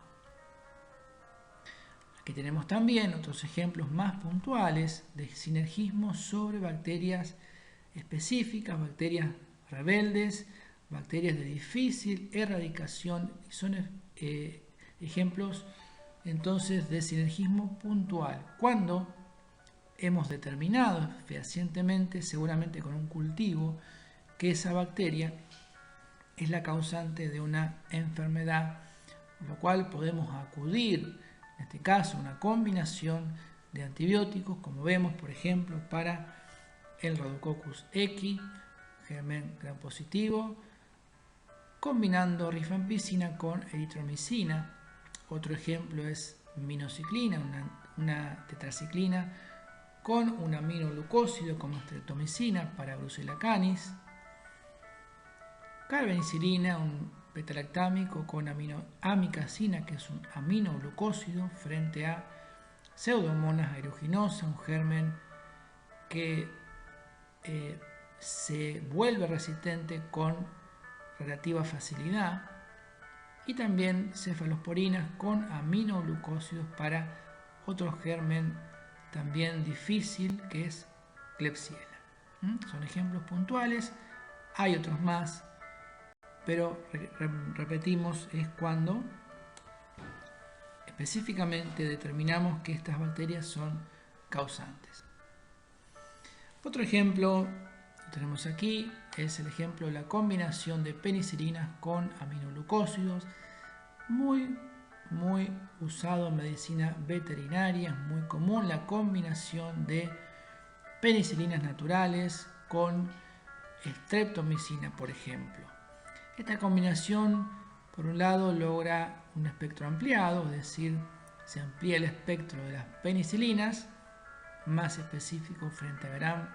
Aquí tenemos también otros ejemplos más puntuales de sinergismo sobre bacterias específicas, bacterias rebeldes, bacterias de difícil erradicación, y son ejemplos entonces de sinergismo puntual. Cuando hemos determinado fehacientemente, seguramente con un cultivo, que esa bacteria es la causante de una enfermedad, por lo cual podemos acudir, en este caso, a una combinación de antibióticos, como vemos, por ejemplo, para el Rhodococcus equi, germen gram positivo, combinando rifampicina con eritromicina. Otro ejemplo es minociclina, una tetraciclina con un aminoglucósido como streptomicina para Brucella canis. Carbenicilina, un betalactámico con amicacina, que es un aminoglucósido, frente a Pseudomonas aeruginosa, un germen que se vuelve resistente con relativa facilidad. Y también cefalosporinas con aminoglucósidos para otro germen también difícil, que es Klebsiella. Son ejemplos puntuales, hay otros más, pero repetimos, es cuando específicamente determinamos que estas bacterias son causantes. Otro ejemplo que tenemos aquí es el ejemplo de la combinación de penicilinas con aminoglucósidos, muy usado en medicina veterinaria. Es muy común la combinación de penicilinas naturales con streptomicina, por ejemplo. Esta combinación, por un lado, logra un espectro ampliado, es decir, se amplía el espectro de las penicilinas, más específico frente a gram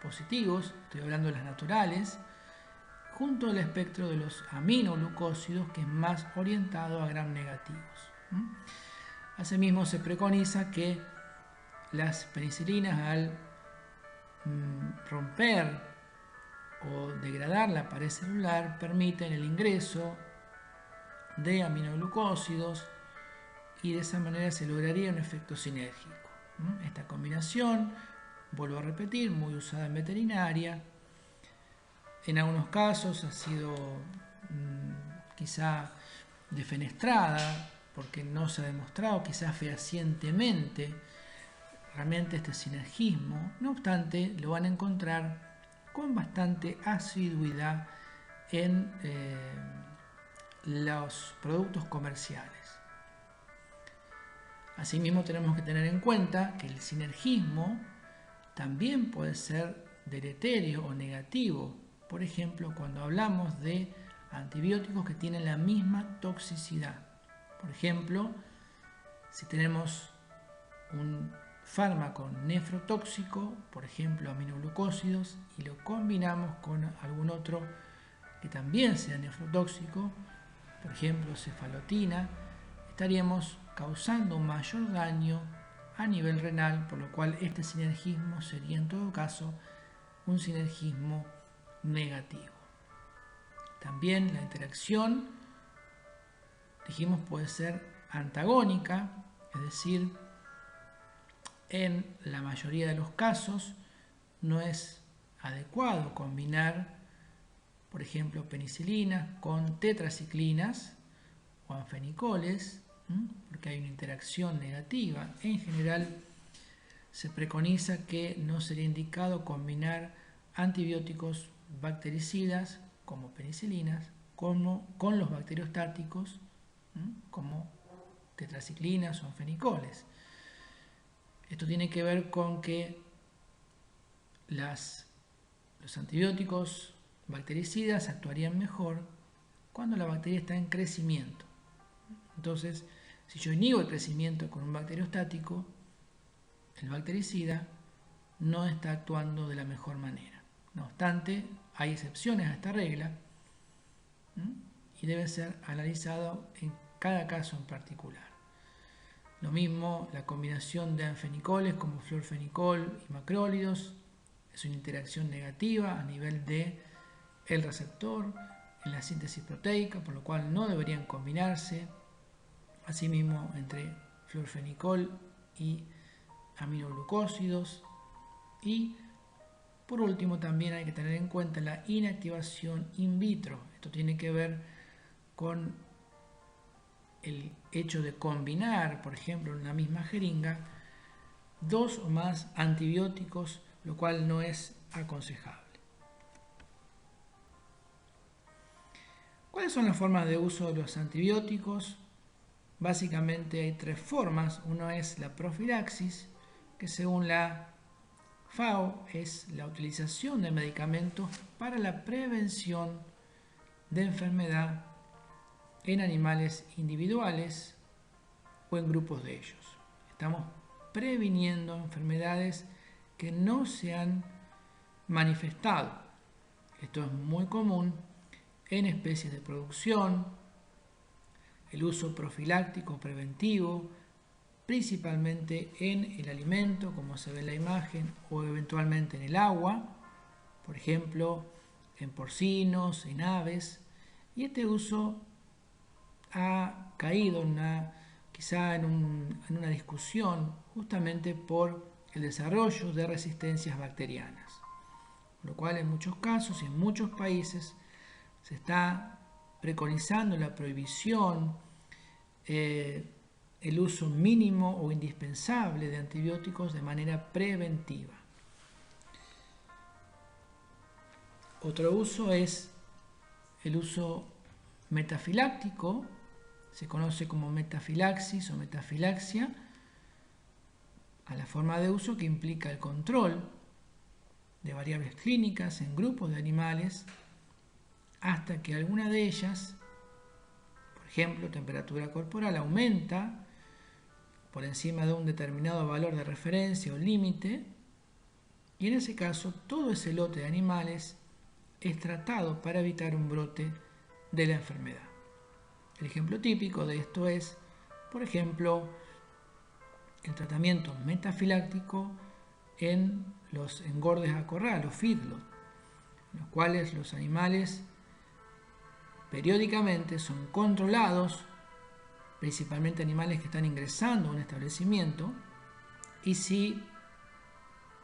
positivos, estoy hablando de las naturales, junto al espectro de los aminoglucósidos, que es más orientado a gram negativos. Asimismo, se preconiza que las penicilinas, al romper o degradar la pared celular, permiten el ingreso de aminoglucósidos y de esa manera se lograría un efecto sinérgico. Esta combinación, vuelvo a repetir, muy usada en veterinaria. En algunos casos ha sido quizá defenestrada porque no se ha demostrado quizá fehacientemente realmente este sinergismo. No obstante, lo van a encontrar con bastante asiduidad en los productos comerciales. Asimismo, tenemos que tener en cuenta que el sinergismo también puede ser deleterio o negativo. Por ejemplo, cuando hablamos de antibióticos que tienen la misma toxicidad. Por ejemplo, si tenemos un fármaco nefrotóxico, por ejemplo aminoglucósidos, y lo combinamos con algún otro que también sea nefrotóxico, por ejemplo cefalotina, estaríamos causando mayor daño a nivel renal, por lo cual este sinergismo sería en todo caso un sinergismo negativo. También la interacción, dijimos, puede ser antagónica, es decir, en la mayoría de los casos no es adecuado combinar, por ejemplo, penicilinas con tetraciclinas o anfenicoles, porque hay una interacción negativa. En general, se preconiza que no sería indicado combinar antibióticos bactericidas como penicilinas con los bacteriostáticos como tetraciclinas o anfenicoles. Esto tiene que ver con que los antibióticos bactericidas actuarían mejor cuando la bacteria está en crecimiento. Entonces, si yo inhibo el crecimiento con un bacteriostático, el bactericida no está actuando de la mejor manera. No obstante, hay excepciones a esta regla y debe ser analizado en cada caso en particular. Lo mismo, la combinación de anfenicoles como florfenicol y macrólidos es una interacción negativa a nivel de el receptor en la síntesis proteica, por lo cual no deberían combinarse. Asimismo, entre florfenicol y aminoglucósidos. Y por último, también hay que tener en cuenta la inactivación in vitro. Esto tiene que ver con el hecho de combinar, por ejemplo, en una misma jeringa, 2 o más antibióticos, lo cual no es aconsejable. ¿Cuáles son las formas de uso de los antibióticos? Básicamente hay 3 formas. Uno es la profilaxis, que según la FAO es la utilización de medicamentos para la prevención de enfermedad en animales individuales o en grupos de ellos. Estamos previniendo enfermedades que no se han manifestado. Esto es muy común en especies de producción, el uso profiláctico preventivo, principalmente en el alimento, como se ve en la imagen, o eventualmente en el agua, por ejemplo, en porcinos, en aves, y este uso ha caído quizá en una discusión justamente por el desarrollo de resistencias bacterianas, por lo cual en muchos casos y en muchos países se está preconizando la prohibición el uso mínimo o indispensable de antibióticos de manera preventiva. Otro uso es el uso metafiláctico, se conoce como metafilaxis o metafilaxia, a la forma de uso que implica el control de variables clínicas en grupos de animales hasta que alguna de ellas, por ejemplo, temperatura corporal, aumenta por encima de un determinado valor de referencia o límite, y en ese caso todo ese lote de animales es tratado para evitar un brote de la enfermedad. El ejemplo típico de esto es, por ejemplo, el tratamiento metafiláctico en los engordes a corral o feedlot, en los cuales los animales periódicamente son controlados, principalmente animales que están ingresando a un establecimiento, y si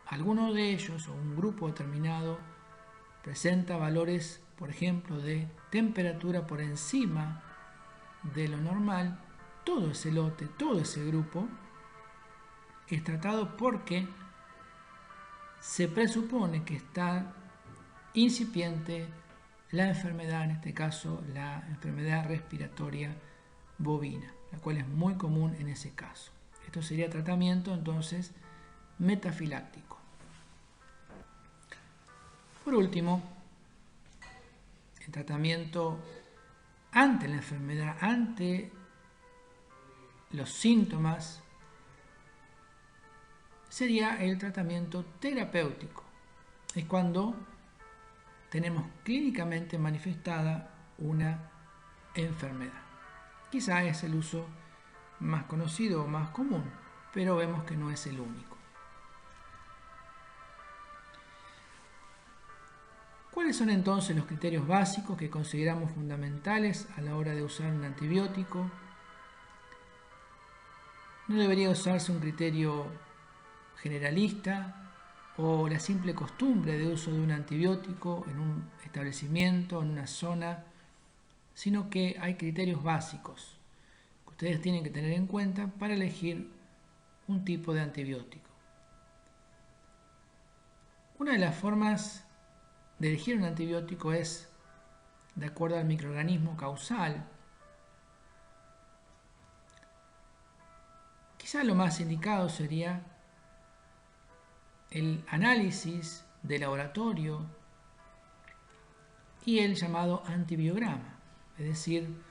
alguno de ellos o un grupo determinado presenta valores, por ejemplo, de temperatura por encima de lo normal, todo ese lote, todo ese grupo es tratado porque se presupone que está incipiente la enfermedad, en este caso la enfermedad respiratoria bovina, la cual es muy común en ese caso. Esto sería tratamiento entonces metafiláctico. Por último, el tratamiento ante la enfermedad, ante los síntomas, sería el tratamiento terapéutico. Es cuando tenemos clínicamente manifestada una enfermedad. Quizá es el uso más conocido o más común, pero vemos que no es el único. ¿Cuáles son entonces los criterios básicos que consideramos fundamentales a la hora de usar un antibiótico? No debería usarse un criterio generalista o la simple costumbre de uso de un antibiótico en un establecimiento, en una zona, sino que hay criterios básicos que ustedes tienen que tener en cuenta para elegir un tipo de antibiótico. Una de las formas de elegir un antibiótico es de acuerdo al microorganismo causal. Quizá lo más indicado sería el análisis de laboratorio y el llamado antibiograma, es decir,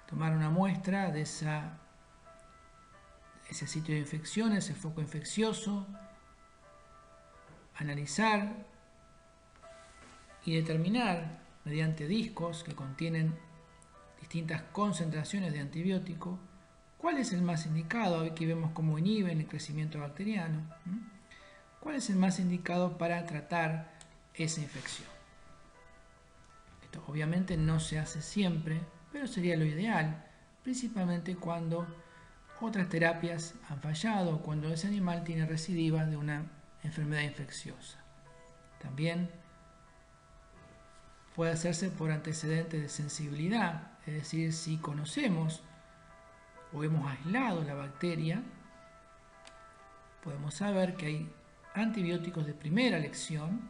tomar una muestra de ese sitio de infección, ese foco infeccioso, analizar y determinar mediante discos que contienen distintas concentraciones de antibiótico cuál es el más indicado. Aquí vemos cómo inhiben el crecimiento bacteriano. ¿Cuál es el más indicado para tratar esa infección? Esto obviamente no se hace siempre, pero sería lo ideal, principalmente cuando otras terapias han fallado o cuando ese animal tiene recidivas de una enfermedad infecciosa. También puede hacerse por antecedentes de sensibilidad, es decir, si conocemos o hemos aislado la bacteria, podemos saber que hay antibióticos de primera elección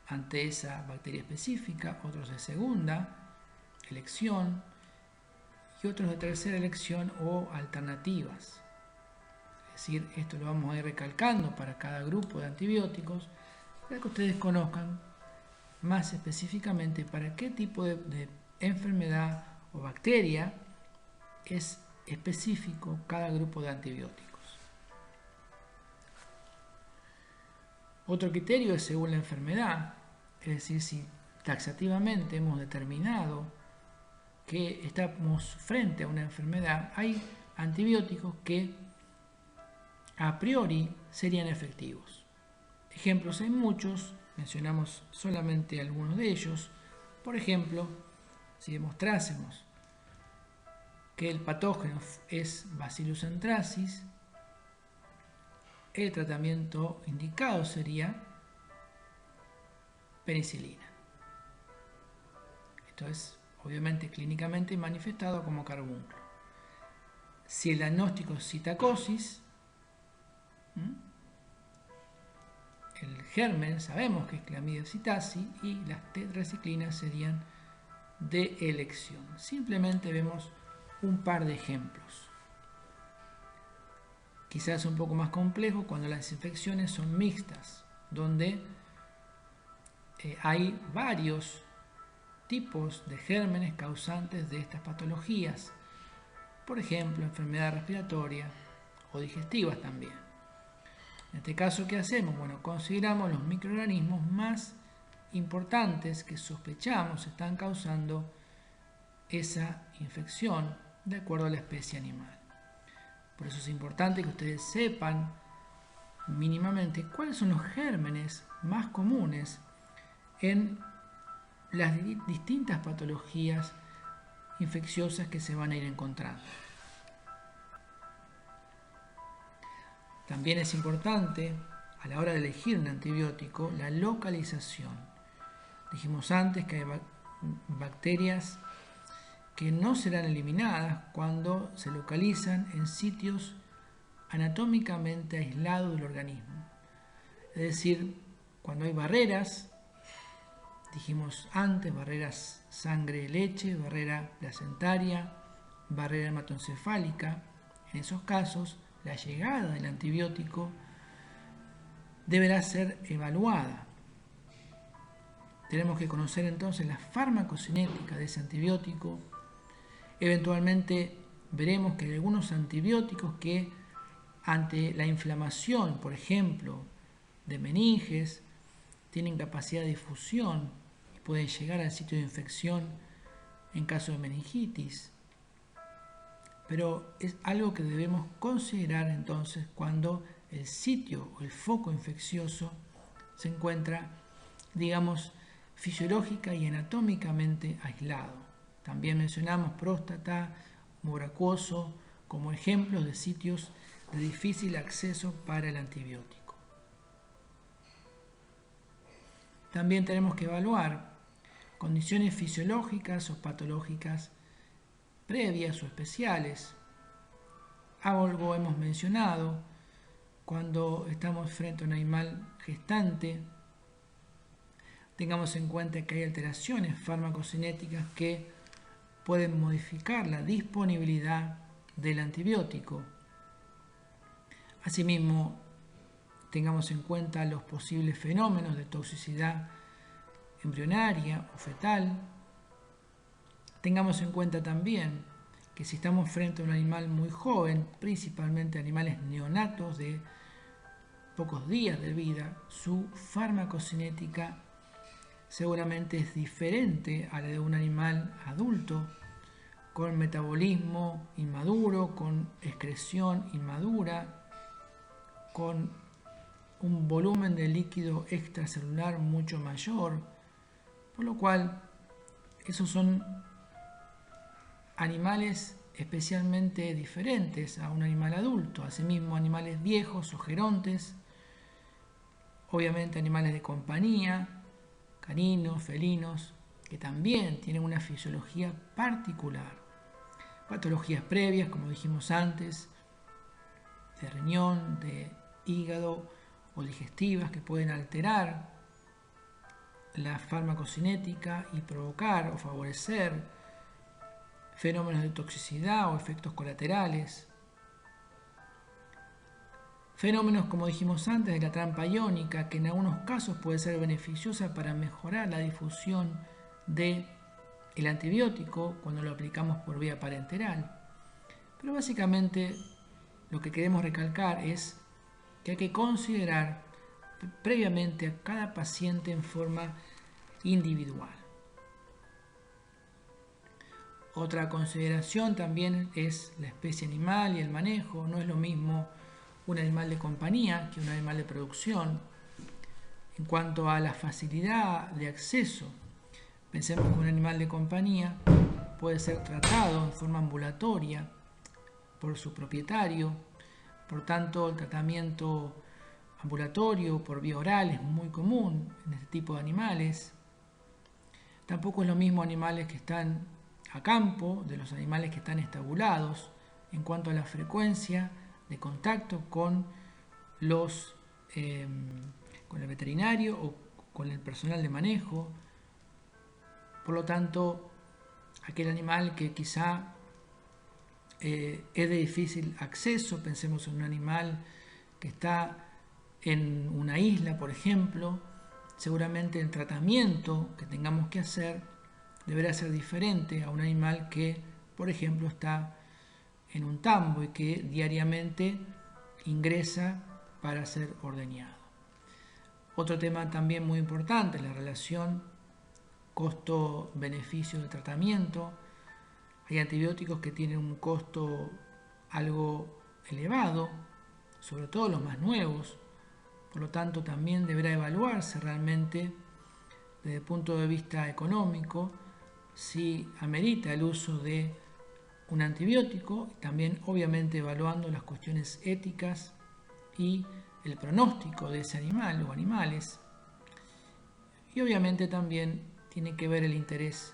ante esa bacteria específica, otros de segunda elección y otros de tercera elección o alternativas. Es decir, esto lo vamos a ir recalcando para cada grupo de antibióticos para que ustedes conozcan más específicamente para qué tipo de enfermedad o bacteria es específico cada grupo de antibióticos. Otro criterio es según la enfermedad, es decir, si taxativamente hemos determinado que estamos frente a una enfermedad, hay antibióticos que a priori serían efectivos. Ejemplos hay muchos, mencionamos solamente algunos de ellos. Por ejemplo, si demostrásemos que el patógeno es Bacillus anthracis, el tratamiento indicado sería penicilina. Esto es obviamente clínicamente manifestado como carbúnculo. Si el diagnóstico es citacosis, el germen sabemos que es Clamidia psittaci y las tetraciclinas serían de elección. Simplemente vemos un par de ejemplos. Quizás un poco más complejo cuando las infecciones son mixtas, donde hay varios tipos de gérmenes causantes de estas patologías. Por ejemplo, enfermedad respiratoria o digestivas también. En este caso, ¿qué hacemos? Bueno, consideramos los microorganismos más importantes que sospechamos están causando esa infección de acuerdo a la especie animal. Por eso es importante que ustedes sepan mínimamente cuáles son los gérmenes más comunes en las distintas patologías infecciosas que se van a ir encontrando. También es importante a la hora de elegir un antibiótico la localización. Dijimos antes que hay bacterias que no serán eliminadas cuando se localizan en sitios anatómicamente aislados del organismo. Es decir, cuando hay barreras, dijimos antes, barreras sangre-leche, barrera placentaria, barrera hematoencefálica, en esos casos la llegada del antibiótico deberá ser evaluada. Tenemos que conocer entonces la farmacocinética de ese antibiótico. Eventualmente veremos que hay algunos antibióticos que ante la inflamación, por ejemplo, de meninges, tienen capacidad de difusión y pueden llegar al sitio de infección en caso de meningitis. Pero es algo que debemos considerar entonces cuando el sitio o el foco infeccioso se encuentra, digamos, fisiológica y anatómicamente aislado. También mencionamos próstata, humor acuoso como ejemplos de sitios de difícil acceso para el antibiótico. También tenemos que evaluar condiciones fisiológicas o patológicas previas o especiales. Algo hemos mencionado cuando estamos frente a un animal gestante. Tengamos en cuenta que hay alteraciones farmacocinéticas que pueden modificar la disponibilidad del antibiótico. Asimismo, tengamos en cuenta los posibles fenómenos de toxicidad embrionaria o fetal. Tengamos en cuenta también que si estamos frente a un animal muy joven, principalmente animales neonatos de pocos días de vida, su farmacocinética seguramente es diferente a la de un animal adulto, con metabolismo inmaduro, con excreción inmadura, con un volumen de líquido extracelular mucho mayor, por lo cual esos son animales especialmente diferentes a un animal adulto. Asimismo, animales viejos o gerontes, obviamente animales de compañía, caninos, felinos, que también tienen una fisiología particular. Patologías previas, como dijimos antes, de riñón, de hígado o digestivas que pueden alterar la farmacocinética y provocar o favorecer fenómenos de toxicidad o efectos colaterales. Fenómenos, como dijimos antes, de la trampa iónica, que en algunos casos puede ser beneficiosa para mejorar la difusión del antibiótico cuando lo aplicamos por vía parenteral. Pero básicamente lo que queremos recalcar es que hay que considerar previamente a cada paciente en forma individual. Otra consideración también es la especie animal y el manejo. No es lo mismo un animal de compañía que un animal de producción. En cuanto a la facilidad de acceso, pensemos que un animal de compañía puede ser tratado en forma ambulatoria por su propietario. Por tanto, el tratamiento ambulatorio por vía oral es muy común en este tipo de animales. Tampoco es lo mismo animales que están a campo de los animales que están estabulados. en cuanto a la frecuencia de contacto con con el veterinario o con el personal de manejo. Por lo tanto, aquel animal que quizá es de difícil acceso, pensemos en un animal que está en una isla, por ejemplo, seguramente el tratamiento que tengamos que hacer deberá ser diferente a un animal que, por ejemplo, está en un tambo y que diariamente ingresa para ser ordeñado. Otro tema también muy importante es la relación costo-beneficio de tratamiento. Hay antibióticos que tienen un costo algo elevado, sobre todo los más nuevos. Por lo tanto, también deberá evaluarse realmente desde el punto de vista económico si amerita el uso de un antibiótico, y también obviamente evaluando las cuestiones éticas y el pronóstico de ese animal o animales. Y obviamente también tiene que ver el interés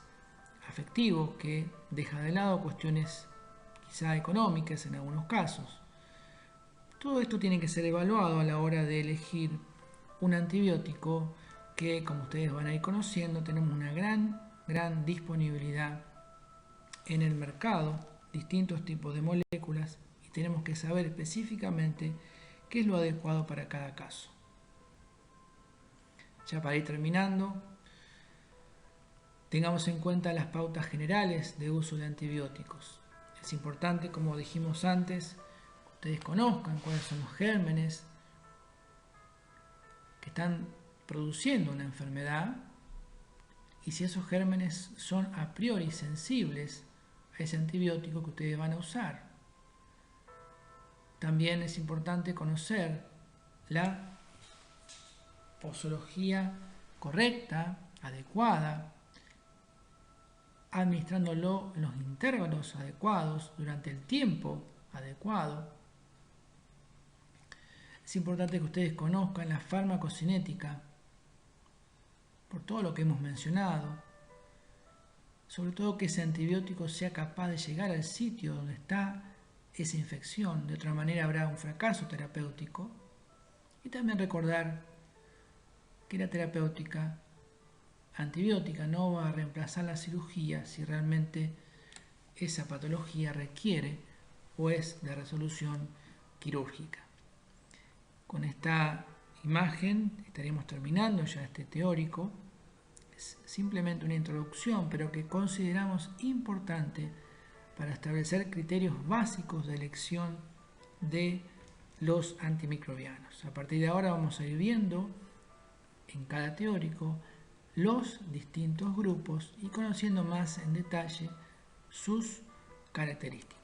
afectivo, que deja de lado cuestiones quizá económicas en algunos casos. Todo esto tiene que ser evaluado a la hora de elegir un antibiótico que, como ustedes van a ir conociendo, tenemos una gran disponibilidad en el mercado, distintos tipos de moléculas, y tenemos que saber específicamente qué es lo adecuado para cada caso. Ya para ir terminando, tengamos en cuenta las pautas generales de uso de antibióticos. Es importante, como dijimos antes, que ustedes conozcan cuáles son los gérmenes que están produciendo una enfermedad y si esos gérmenes son a priori sensibles a ese antibiótico que ustedes van a usar. También es importante conocer la posología correcta, adecuada, administrándolo en los intervalos adecuados, durante el tiempo adecuado. Es importante que ustedes conozcan la farmacocinética, por todo lo que hemos mencionado, sobre todo que ese antibiótico sea capaz de llegar al sitio donde está esa infección, de otra manera habrá un fracaso terapéutico. Y también recordar que la terapéutica antibiótica no va a reemplazar la cirugía si realmente esa patología requiere o es de resolución quirúrgica. Con esta imagen estaríamos terminando ya este teórico. Es simplemente una introducción, pero que consideramos importante para establecer criterios básicos de elección de los antimicrobianos. A partir de ahora vamos a ir viendo en cada teórico los distintos grupos y conociendo más en detalle sus características.